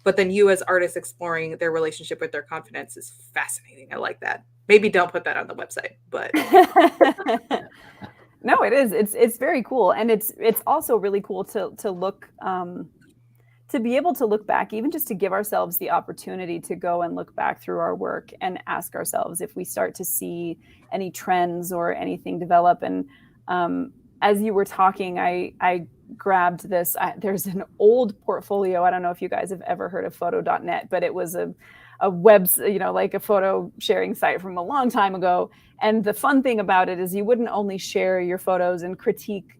But then you as artists exploring their relationship with their confidence is fascinating. I like that. Maybe don't put that on the website, but no, it is. It's very cool, and it's also really cool to look to be able to look back, even just to give ourselves the opportunity to go and look back through our work and ask ourselves if we start to see any trends or anything develop. And as you were talking, I grabbed this. There's an old portfolio. I don't know if you guys have ever heard of photo.net, but it was a web, like a photo sharing site from a long time ago. And the fun thing about it is you wouldn't only share your photos and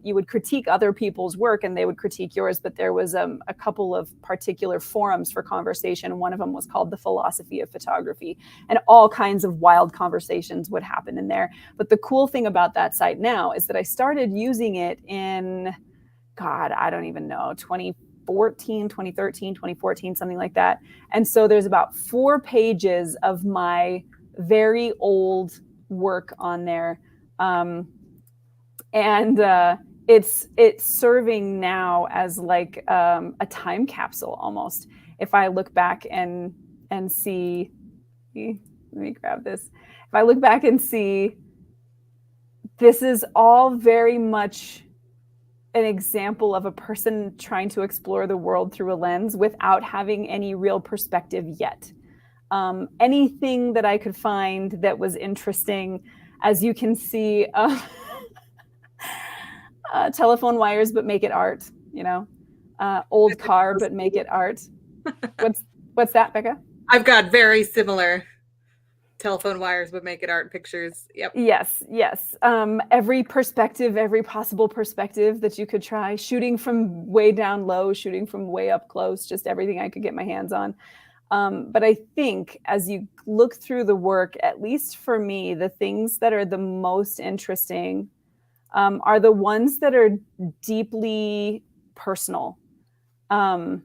you would critique other people's work and they would critique yours, but there was a couple of particular forums for conversation. One of them was called The Philosophy of Photography, and all kinds of wild conversations would happen in there. But the cool thing about that site now is that I started using it in, God, I don't even know, 2013, 2014, something like that. And so there's about 4 pages of my very old work on there. It's serving now as like a time capsule almost. If I look back and see, let me grab this. If I look back and see, this is all very much an example of a person trying to explore the world through a lens without having any real perspective yet. Anything that I could find that was interesting, as you can see, telephone wires, but make it art, old car, but make it art. What's that, Becca? I've got very similar telephone wires, but make it art pictures. Yep. Yes. Every possible perspective that you could try, shooting from way down low, shooting from way up close, just everything I could get my hands on. But I think as you look through the work, at least for me, the things that are the most interesting are the ones that are deeply personal and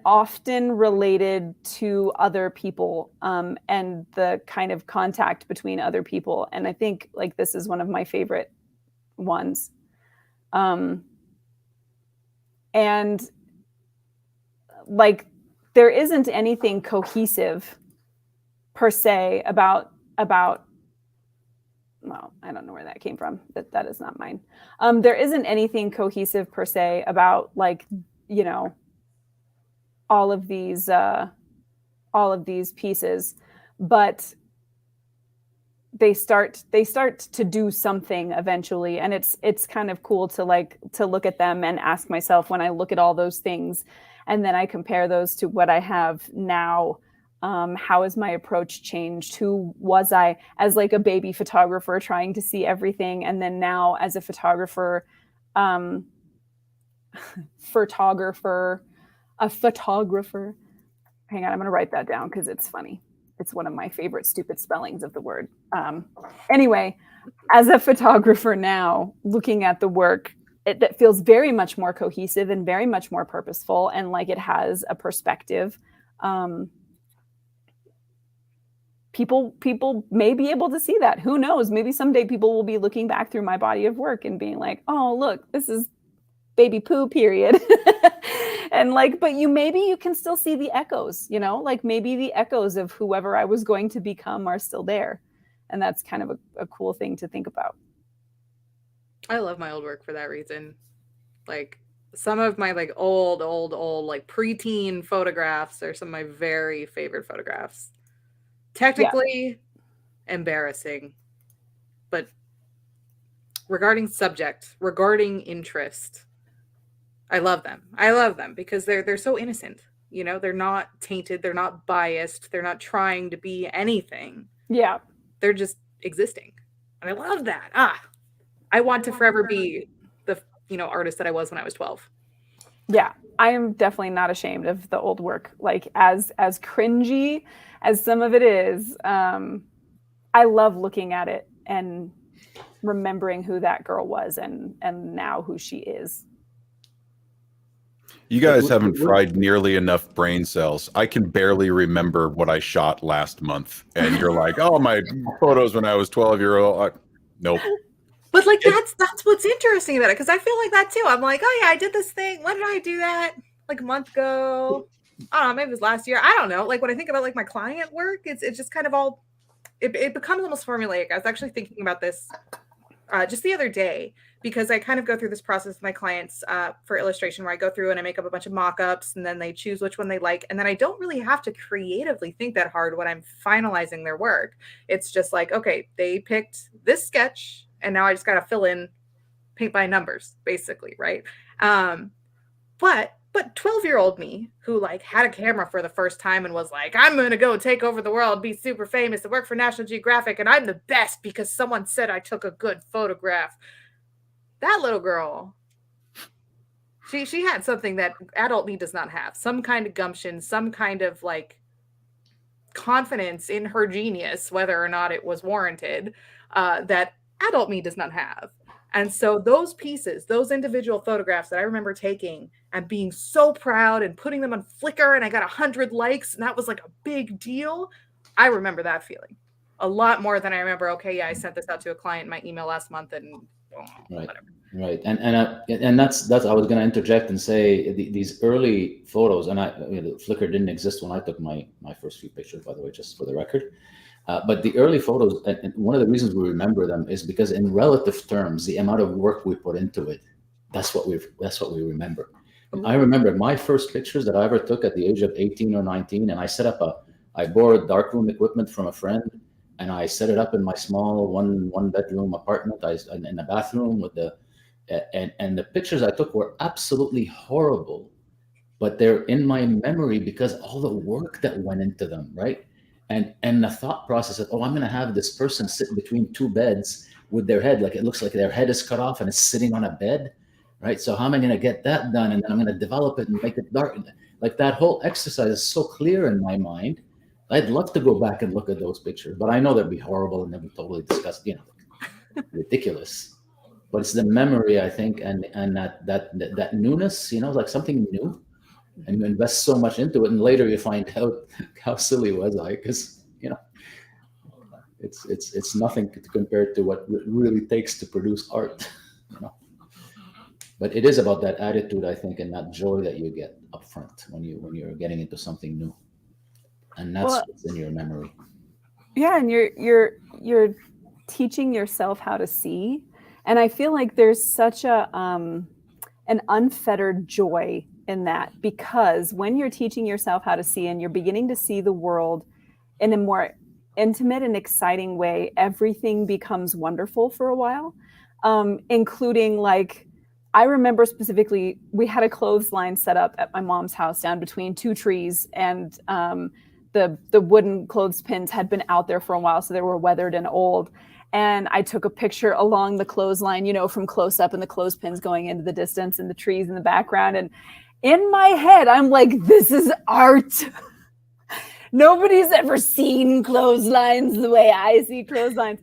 often related to other people and the kind of contact between other people. And I think like this is one of my favorite ones. And like, there isn't anything cohesive per se about, well, I don't know where that came from. That is not mine. There isn't anything cohesive per se about like, all of these pieces, but they start to do something eventually. And it's kind of cool to look at them and ask myself, when I look at all those things, and then I compare those to what I have now, how has my approach changed? Who was I as like a baby photographer trying to see everything? And then now as a photographer, a photographer. Hang on, I'm going to write that down because it's funny. It's one of my favorite stupid spellings of the word. Anyway, as a photographer now, looking at the work, that feels very much more cohesive and very much more purposeful, and like it has a perspective. People may be able to see that. Who knows? Maybe someday people will be looking back through my body of work and being like, "Oh, look, this is baby poo period. And like, but maybe you can still see the echoes, you know, like maybe the echoes of whoever I was going to become are still there. And that's kind of a cool thing to think about. I love my old work for that reason. Like some of my like old like preteen photographs are some of my very favorite photographs. Technically embarrassing, but regarding subject, regarding interest, I love them. I love them because they're so innocent. You know, they're not tainted, they're not biased, they're not trying to be anything. Yeah. They're just existing. And I love that. I want to forever be the, you know, artist that I was when I was 12. Yeah, I am definitely not ashamed of the old work. Like as cringy as some of it is, I love looking at it and remembering who that girl was and now who she is. You guys haven't fried nearly enough brain cells. I can barely remember what I shot last month. And you're like, oh, my photos when I was 12-year-old. Nope. But like, that's what's interesting about it. Cause I feel like that too. I'm like, oh yeah, I did this thing. When did I do that? Like a month ago. I don't know, maybe it was last year. I don't know. Like when I think about like my client work, it's just kind of all, it becomes almost formulaic. I was actually thinking about this just the other day, because I kind of go through this process with my clients for illustration where I go through and I make up a bunch of mock-ups and then they choose which one they like. And then I don't really have to creatively think that hard when I'm finalizing their work. It's just like, okay, they picked this sketch and now I just got to fill in paint by numbers, basically, right? But 12-year-old me who like had a camera for the first time and was like, I'm going to go take over the world, be super famous, and work for National Geographic, and I'm the best because someone said I took a good photograph. That little girl, she had something that adult me does not have. Some kind of gumption, some kind of like confidence in her genius, whether or not it was warranted, that adult me does not have. And so those pieces, those individual photographs that I remember taking and being so proud and putting them on Flickr, and I got 100 likes, and that was like a big deal. I remember that feeling a lot more than I remember, okay, yeah, I sent this out to a client in my email last month and whatever. Right. And that's I was going to interject and say these early photos, and Flickr didn't exist when I took my first few pictures, by the way, just for the record. But the early photos, and one of the reasons we remember them is because in relative terms, the amount of work we put into it, that's what we remember. I remember my first pictures that I ever took at the age of 18 or 19, and I borrowed darkroom equipment from a friend, and I set it up in my small one bedroom apartment. In the bathroom with and the pictures I took were absolutely horrible, but they're in my memory because all the work that went into them, right? And the thought process of, I'm going to have this person sit between two beds with their head, like it looks like their head is cut off and it's sitting on a bed, right? So how am I going to get that done? And then I'm going to develop it and make it dark. Like that whole exercise is so clear in my mind. I'd love to go back and look at those pictures, but I know they'd be horrible and they'd be totally disgusting, ridiculous. But it's the memory, I think, and that newness, like something new. And you invest so much into it, and later you find out how silly was I, because it's nothing compared to what it really takes to produce art, But it is about that attitude, I think, and that joy that you get up front when you're getting into something new, and that's what's in your memory. Yeah, and you're teaching yourself how to see, and I feel like there's such an unfettered joy in that, because when you're teaching yourself how to see and you're beginning to see the world in a more intimate and exciting way, everything becomes wonderful for a while, including like, I remember specifically, we had a clothesline set up at my mom's house down between two trees, and the wooden clothespins had been out there for a while, so they were weathered and old. And I took a picture along the clothesline, from close up, and the clothespins going into the distance and the trees in the background. And in my head, I'm like, this is art. Nobody's ever seen clotheslines the way I see clotheslines.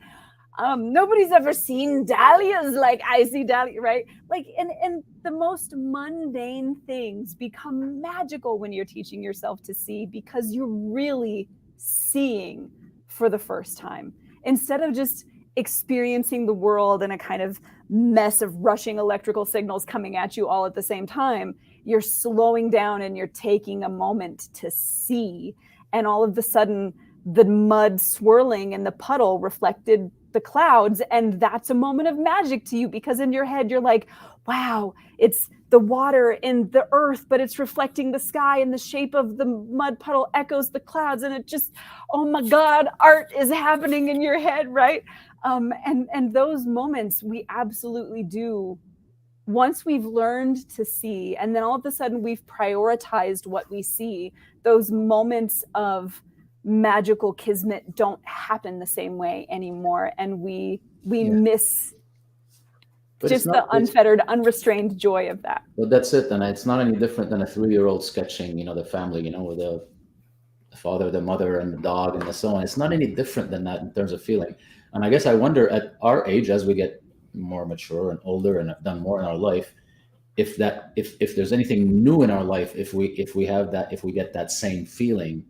Nobody's ever seen dahlias like I see dahlias, right? Like, and the most mundane things become magical when you're teaching yourself to see, because you're really seeing for the first time. Instead of just experiencing the world in a kind of mess of rushing electrical signals coming at you all at the same time, you're slowing down and you're taking a moment to see. And all of a sudden, the mud swirling in the puddle reflected the clouds. And that's a moment of magic to you, because in your head, you're like, wow, it's the water in the earth, but it's reflecting the sky, and the shape of the mud puddle echoes the clouds. And it just, oh my God, art is happening in your head, right? And those moments we absolutely do. Once we've learned to see, and then all of a sudden we've prioritized what we see, those moments of magical kismet don't happen the same way anymore. And we miss But just the unfettered, unrestrained joy of that. But that's it. And it's not any different than a 3-year-old sketching, you know, the family, you know, with the father, the mother, and the dog, and so on. It's not any different than that in terms of feeling. And I guess I wonder, at our age, as we get more mature and older and have done more in our life, if there's anything new in our life, if we get that same feeling,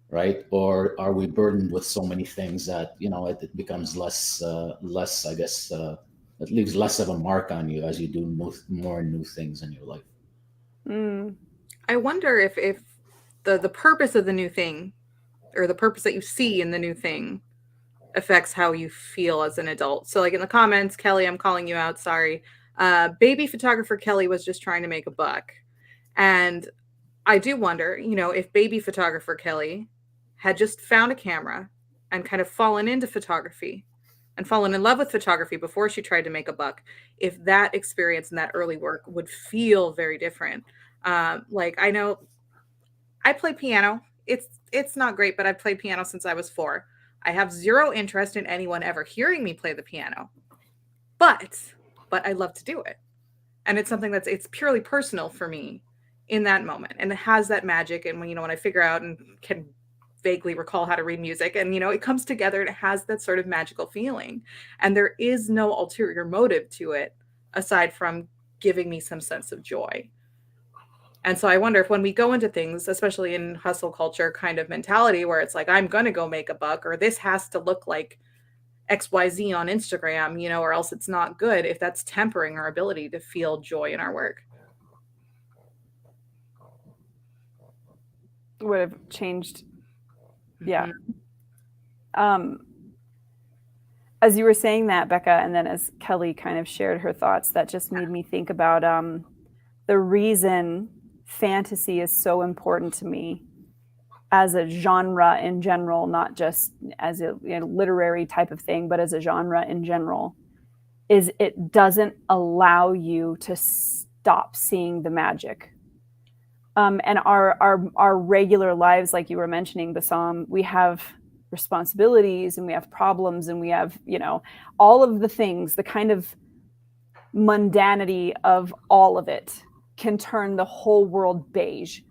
right? Or are we burdened with so many things that, you know, it becomes less, I guess, it leaves less of a mark on you as you do more new things in your life. I wonder if the purpose of the new thing, or the purpose that you see in the new thing, affects how you feel as an adult. So like in the comments, Kelly, I'm calling you out, sorry. Baby photographer Kelly was just trying to make a buck. And I do wonder, you know, if baby photographer Kelly had just found a camera and kind of fallen into photography and fallen in love with photography before she tried to make a buck, if that experience and that early work would feel very different. Like I know I play piano. It's not great, but I've played piano since I was 4. I have zero interest in anyone ever hearing me play the piano, but I love to do it. And it's something it's purely personal for me in that moment. And it has that magic. And when, you know, when I figure out and can vaguely recall how to read music, and, you know, it comes together and it has that sort of magical feeling. And there is no ulterior motive to it aside from giving me some sense of joy. And so I wonder if when we go into things, especially in hustle culture kind of mentality, where it's like, I'm going to go make a buck, or this has to look like XYZ on Instagram, you know, or else it's not good, if that's tempering our ability to feel joy in our work. Would have changed. Yeah. As you were saying that, Becca, and then as Kelly kind of shared her thoughts, that just made me think about the reason fantasy is so important to me as a genre in general, not just as a literary type of thing, but as a genre in general, is it doesn't allow you to stop seeing the magic. And our regular lives, like you were mentioning, Bassam, we have responsibilities and we have problems and we have, you know, all of the things, the kind of mundanity of all of it can turn the whole world beige.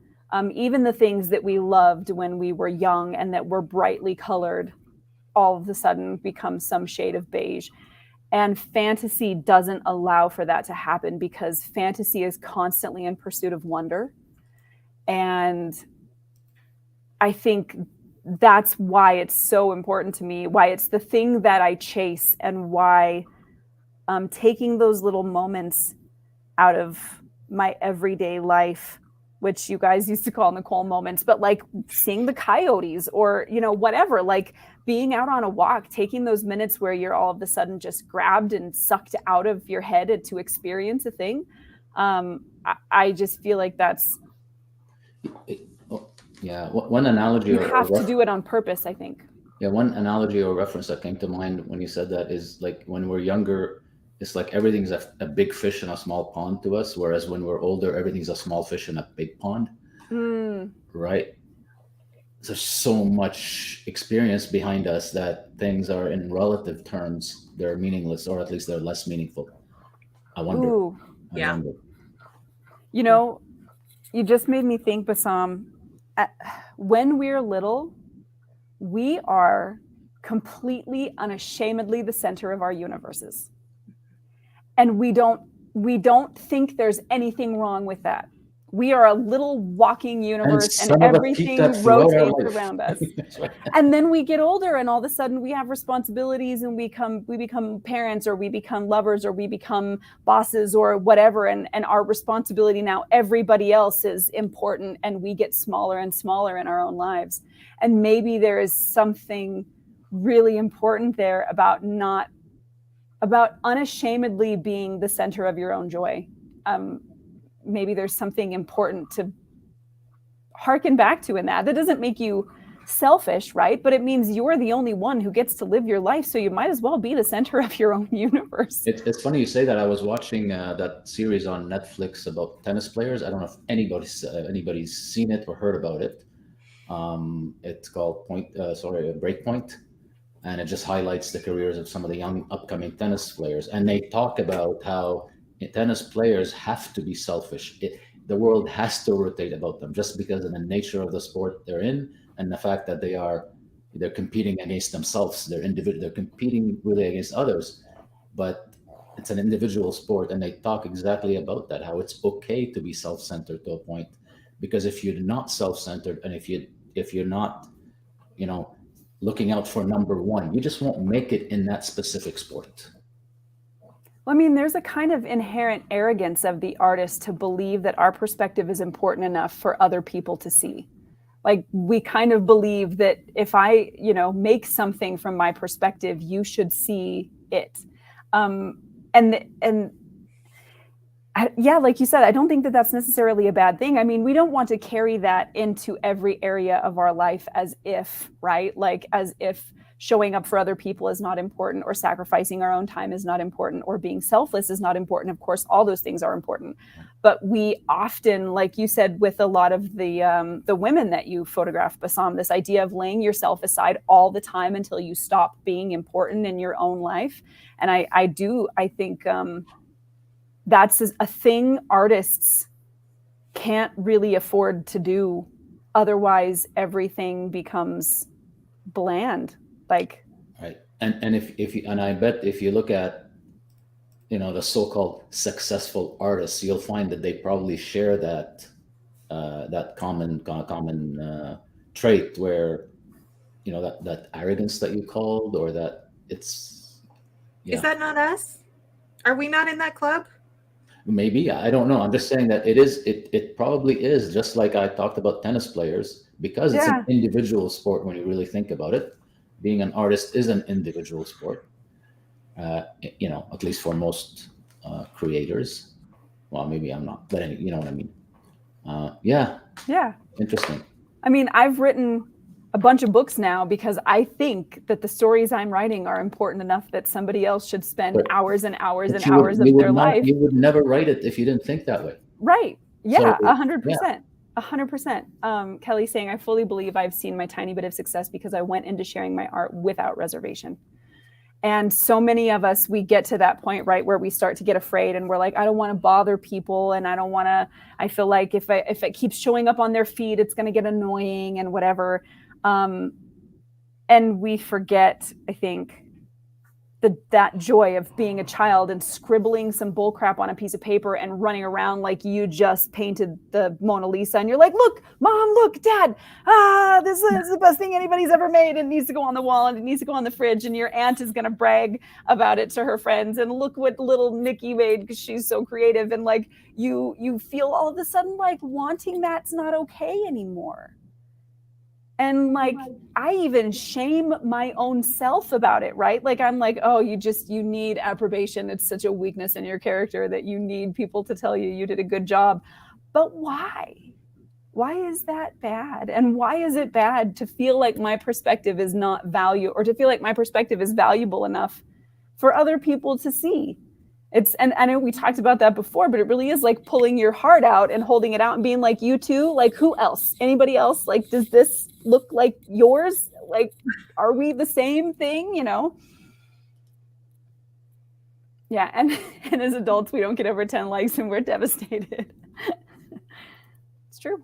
Even the things that we loved when we were young and that were brightly colored, all of a sudden become some shade of beige. And fantasy doesn't allow for that to happen, because fantasy is constantly in pursuit of wonder. And I think that's why it's so important to me, why it's the thing that I chase, and why taking those little moments out of my everyday life, which you guys used to call Nicole moments, but like seeing the coyotes or, you know, whatever, like being out on a walk, taking those minutes where you're all of a sudden just grabbed and sucked out of your head to experience a thing. I just feel like that's, yeah, one analogy, you have to do it on purpose, I think. Yeah, one analogy or reference that came to mind when you said that is like when we're younger, it's like everything's a big fish in a small pond to us, whereas when we're older, everything's a small fish in a big pond. Right? There's so much experience behind us that things are, in relative terms, they're meaningless, or at least they're less meaningful. I wonder. Ooh, yeah. Wonder. You know, you just made me think, Bassam, when we're little, we are completely, unashamedly the center of our universes. And we don't think there's anything wrong with that. We are a little walking universe, and son of a everything Pete throughout our rotates life. around us. That's right. And then we get older, and all of a sudden we have responsibilities, and we become parents, or we become lovers, or we become bosses, or whatever. And our responsibility now, everybody else is important, and we get smaller and smaller in our own lives. And maybe there is something really important there about unashamedly being the center of your own joy. Maybe there's something important to harken back to in that. That doesn't make you selfish, right? But it means you're the only one who gets to live your life, so you might as well be the center of your own universe. It's funny you say that. I was watching that series on Netflix about tennis players. I don't know if anybody's seen it or heard about it. It's called Breakpoint, and it just highlights the careers of some of the young upcoming tennis players. And they talk about how tennis players have to be selfish. The world has to rotate about them just because of the nature of the sport they're in, and the fact that they're competing against themselves. They're competing really against others, but it's an individual sport. And they talk exactly about that, how it's okay to be self-centered to a point, because if you're not self-centered, and if you're not, looking out for number one, you just won't make it in that specific sport. I mean, there's a kind of inherent arrogance of the artist to believe that our perspective is important enough for other people to see. Like, we kind of believe that if I, make something from my perspective, you should see it. Yeah, like you said, I don't think that that's necessarily a bad thing. I mean, we don't want to carry that into every area of our life as if, right? Like, as if showing up for other people is not important, or sacrificing our own time is not important, or being selfless is not important. Of course, all those things are important. But we often, like you said, with a lot of the women that you photographed, Bassam, this idea of laying yourself aside all the time until you stop being important in your own life. And I think that's a thing artists can't really afford to do. Otherwise, everything becomes bland. Like, right. And I bet if you look at, the so-called successful artists, you'll find that they probably share that common trait where, that arrogance that you called, or that it's. Yeah. Is that not us? Are we not in that club? Maybe, I don't know. I'm just saying that it probably is, just like I talked about tennis players, because it's an individual sport when you really think about it. Being an artist is an individual sport, at least for most creators. Well, maybe I'm not, but you know what I mean. Yeah. Interesting. I mean, I've written a bunch of books now because I think that the stories I'm writing are important enough that somebody else should spend hours and hours and hours of their life. You would never write it if you didn't think that way. Right. Yeah, 100%. 100%. Kelly saying, I fully believe I've seen my tiny bit of success because I went into sharing my art without reservation. And so many of us, we get to that point, right, where we start to get afraid, and we're like, I don't want to bother people, and I feel like if it keeps showing up on their feed, it's going to get annoying and whatever. And we forget, I think, that joy of being a child and scribbling some bull crap on a piece of paper and running around like you just painted the Mona Lisa, and you're like, look, Mom, look, Dad, this is the best thing anybody's ever made, and it needs to go on the wall, and it needs to go on the fridge, and your aunt is going to brag about it to her friends, and look what little Nikki made because she's so creative. And like you feel all of a sudden like wanting that's not okay anymore. And like, I even shame my own self about it, right? Like, I'm like, oh, you need approbation. It's such a weakness in your character that you need people to tell you did a good job. But why? Why is that bad? And why is it bad to feel like my perspective is not value, or to feel like my perspective is valuable enough for other people to see? And I know we talked about that before, but it really is like pulling your heart out and holding it out and being like, you too, like, who else? Anybody else? Like, does this look like yours? Like, are we the same thing? Yeah. And as adults, we don't get over 10 likes and we're devastated. It's true.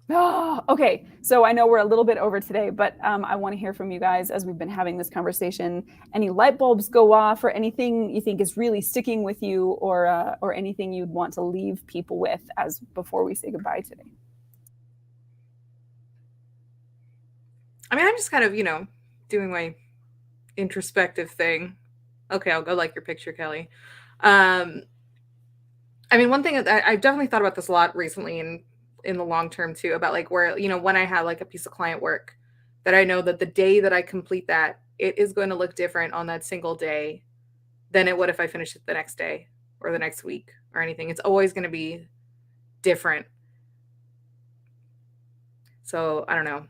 Oh, okay. So I know we're a little bit over today, but I want to hear from you guys as we've been having this conversation. Any light bulbs go off, or anything you think is really sticking with you, or anything you'd want to leave people with as before we say goodbye today? I mean, I'm just kind of, doing my introspective thing. Okay, I'll go like your picture, Kelly. I mean, one thing I've definitely thought about this a lot recently and in the long term too, about like where, when I have like a piece of client work that I know that the day that I complete that, it is going to look different on that single day than it would if I finished it the next day or the next week or anything. It's always going to be different. So I don't know.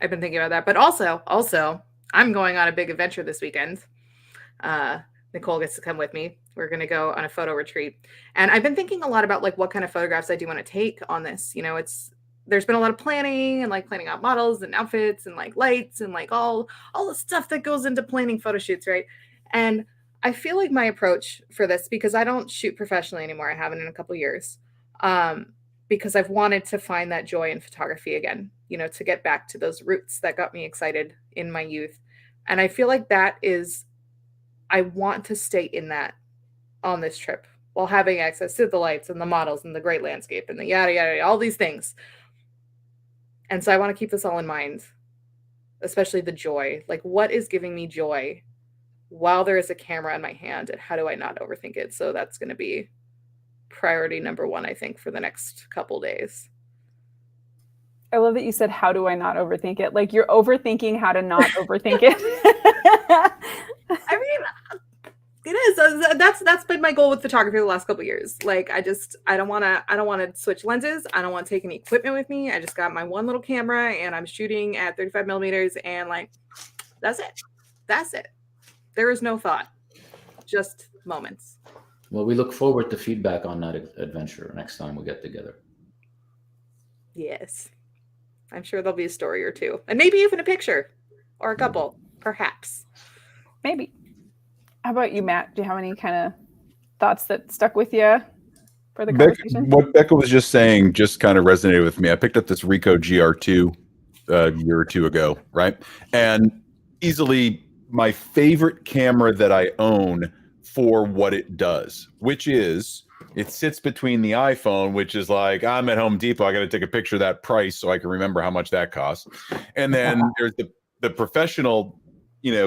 I've been thinking about that, but also I'm going on a big adventure this weekend. Nicole gets to come with me. We're going to go on a photo retreat. And I've been thinking a lot about like what kind of photographs I do want to take on this. There's been a lot of planning and like planning out models and outfits and like lights and like all the stuff that goes into planning photo shoots, right? And I feel like my approach for this, because I don't shoot professionally anymore, I haven't in a couple years, because I've wanted to find that joy in photography again, to get back to those roots that got me excited in my youth. And I feel like I want to stay in that on this trip while having access to the lights and the models and the great landscape and the yada, yada, all these things. And so I want to keep this all in mind, especially the joy. Like, what is giving me joy while there is a camera in my hand, and how do I not overthink it? So that's going to be priority number one, I think, for the next couple days. I love that you said, how do I not overthink it? Like, you're overthinking how to not overthink it. I mean, it is. That's been my goal with photography the last couple of years. Like, I don't want to switch lenses. I don't want to take any equipment with me. I just got my one little camera and I'm shooting at 35 millimeters, and like, that's it. There is no thought, just moments. Well, we look forward to feedback on that adventure next time we get together. Yes. I'm sure there'll be a story or two, and maybe even a picture or a couple, perhaps. Maybe. How about you, Matt? Do you have any kind of thoughts that stuck with you for the conversation? What Becca was just saying just kind of resonated with me. I picked up this Ricoh GR2 a year or two ago, right? And easily my favorite camera that I own for what it does, which is it sits between the iPhone, which is like, I'm at Home Depot, I got to take a picture of that price so I can remember how much that costs. And then there's the professional,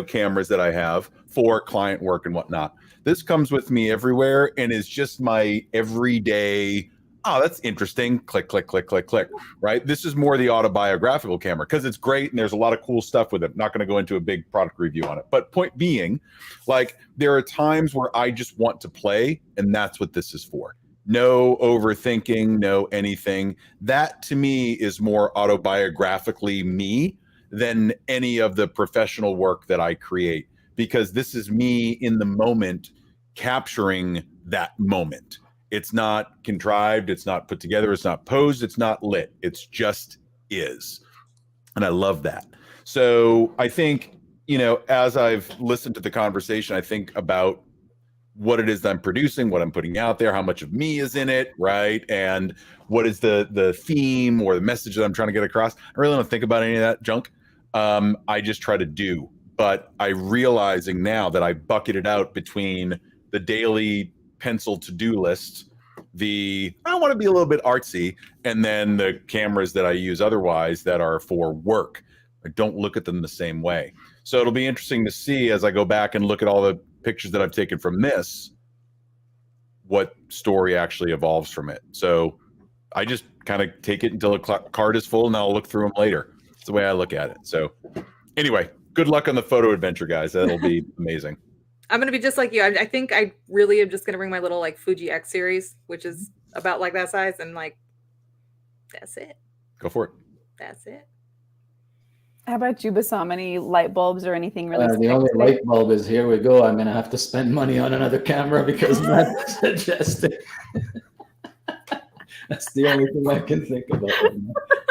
cameras that I have for client work and whatnot. This comes with me everywhere and is just my everyday, oh, that's interesting. Click, click, click, click, click, right? This is more the autobiographical camera because it's great and there's a lot of cool stuff with it. I'm not going to go into a big product review on it. But point being, like, there are times where I just want to play, and that's what this is for. No overthinking, no anything. That to me is more autobiographically me than any of the professional work that I create, because this is me in the moment capturing that moment. It's not contrived, it's not put together, it's not posed, it's not lit. It's just is. And I love that. So I think, as I've listened to the conversation, I think about what it is that I'm producing, what I'm putting out there, how much of me is in it, right? And what is the theme or the message that I'm trying to get across. I really don't think about any of that junk. I just try to do. But I'm realizing now that I bucket it out between the daily pencil to-do list, I want to be a little bit artsy, and then the cameras that I use otherwise that are for work. I don't look at them the same way. So it'll be interesting to see as I go back and look at all the pictures that I've taken from this, what story actually evolves from it. So I just kind of take it until the card is full, and I'll look through them later. That's the way I look at it. So anyway, good luck on the photo adventure, guys. That'll be amazing. I'm going to be just like you. I think I really am just going to bring my little like Fuji X series, which is about like that size, and like, that's it. Go for it. That's it. How about you, Bassam? Any light bulbs or anything really? The only light bulb is, here we go. I'm going to have to spend money on another camera because Matt suggested. That's the only thing I can think about.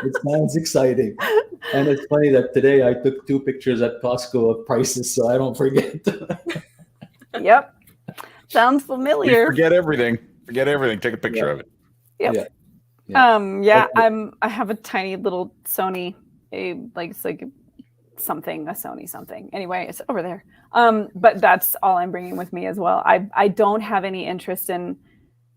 It sounds exciting. And it's funny that today I took 2 pictures at Costco of prices, so I don't forget. Yep. Sounds familiar. Forget everything. Take a picture of it. Yep. Yeah. Yeah, But- I have a tiny little Sony, it's like a Sony something. Anyway, it's over there. But that's all I'm bringing with me as well. I don't have any interest in,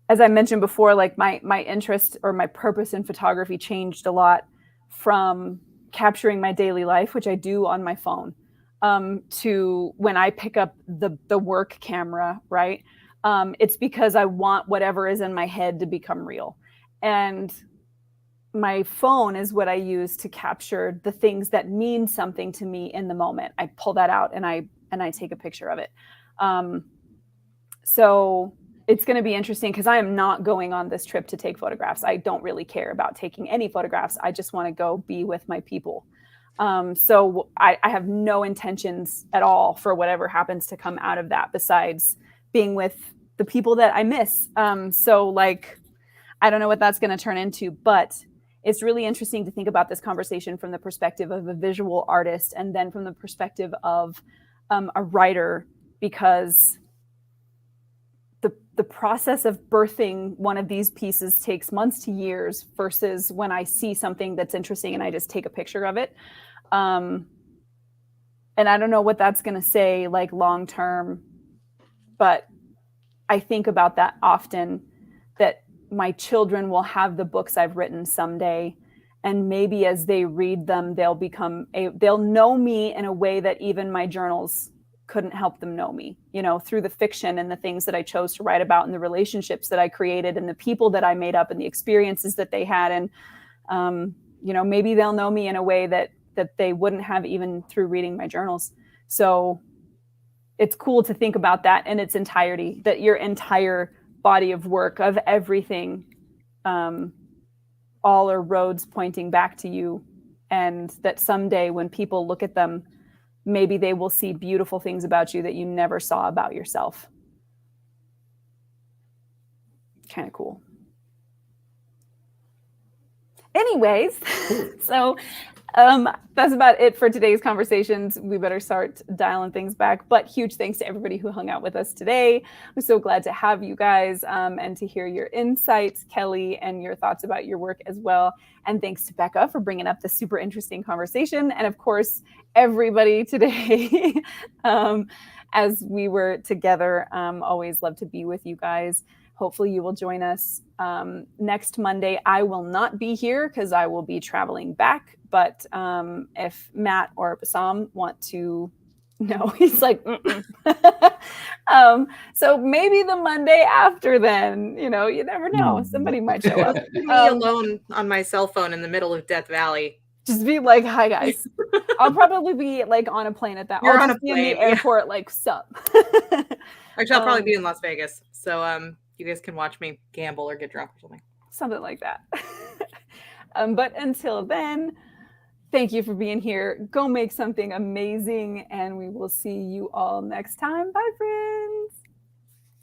as I mentioned before, like my interest or my purpose in photography changed a lot from capturing my daily life, which I do on my phone, to when I pick up the work camera, right? It's because I want whatever is in my head to become real. And my phone is what I use to capture the things that mean something to me in the moment. I pull that out and I take a picture of it. So it's going to be interesting because I am not going on this trip to take photographs. I don't really care about taking any photographs. I just want to go be with my people. So I have no intentions at all for whatever happens to come out of that besides being with the people that I miss. So like, I don't know what that's going to turn into, but it's really interesting to think about this conversation from the perspective of a visual artist and then from the perspective of a writer, because the process of birthing one of these pieces takes months to years versus when I see something that's interesting and I just take a picture of it. And I don't know what that's going to say like long term, but I think about that often, that my children will have the books I've written someday. And maybe as they read them, they'll know me in a way that even my journals couldn't help them know me, through the fiction and the things that I chose to write about and the relationships that I created and the people that I made up and the experiences that they had. And, maybe they'll know me in a way that they wouldn't have even through reading my journals. So it's cool to think about that in its entirety, that your entire body of work of everything, all are roads pointing back to you. And that someday when people look at them, maybe they will see beautiful things about you that you never saw about yourself. Kind of cool. Anyways, so that's about it for today's conversations. We better start dialing things back. But huge thanks to everybody who hung out with us today. I'm so glad to have you guys and to hear your insights, Kelly, and your thoughts about your work as well. And thanks to Becca for bringing up this super interesting conversation. And of course, everybody today, as we were together, always love to be with you guys. Hopefully you will join us next Monday. I will not be here because I will be traveling back. But if Matt or Bassam want to, no, he's like, so maybe the Monday after then, you never know. Somebody might show up. Me alone on my cell phone in the middle of Death Valley. Just be like, hi guys. I'll probably be like on a plane at that. You're I'll on just a be in plane, the airport, like sup. Actually, I'll probably be in Las Vegas. So you guys can watch me gamble or get drunk or something. Something like that. But until then, thank you for being here. Go make something amazing, and we will see you all next time. Bye, friends.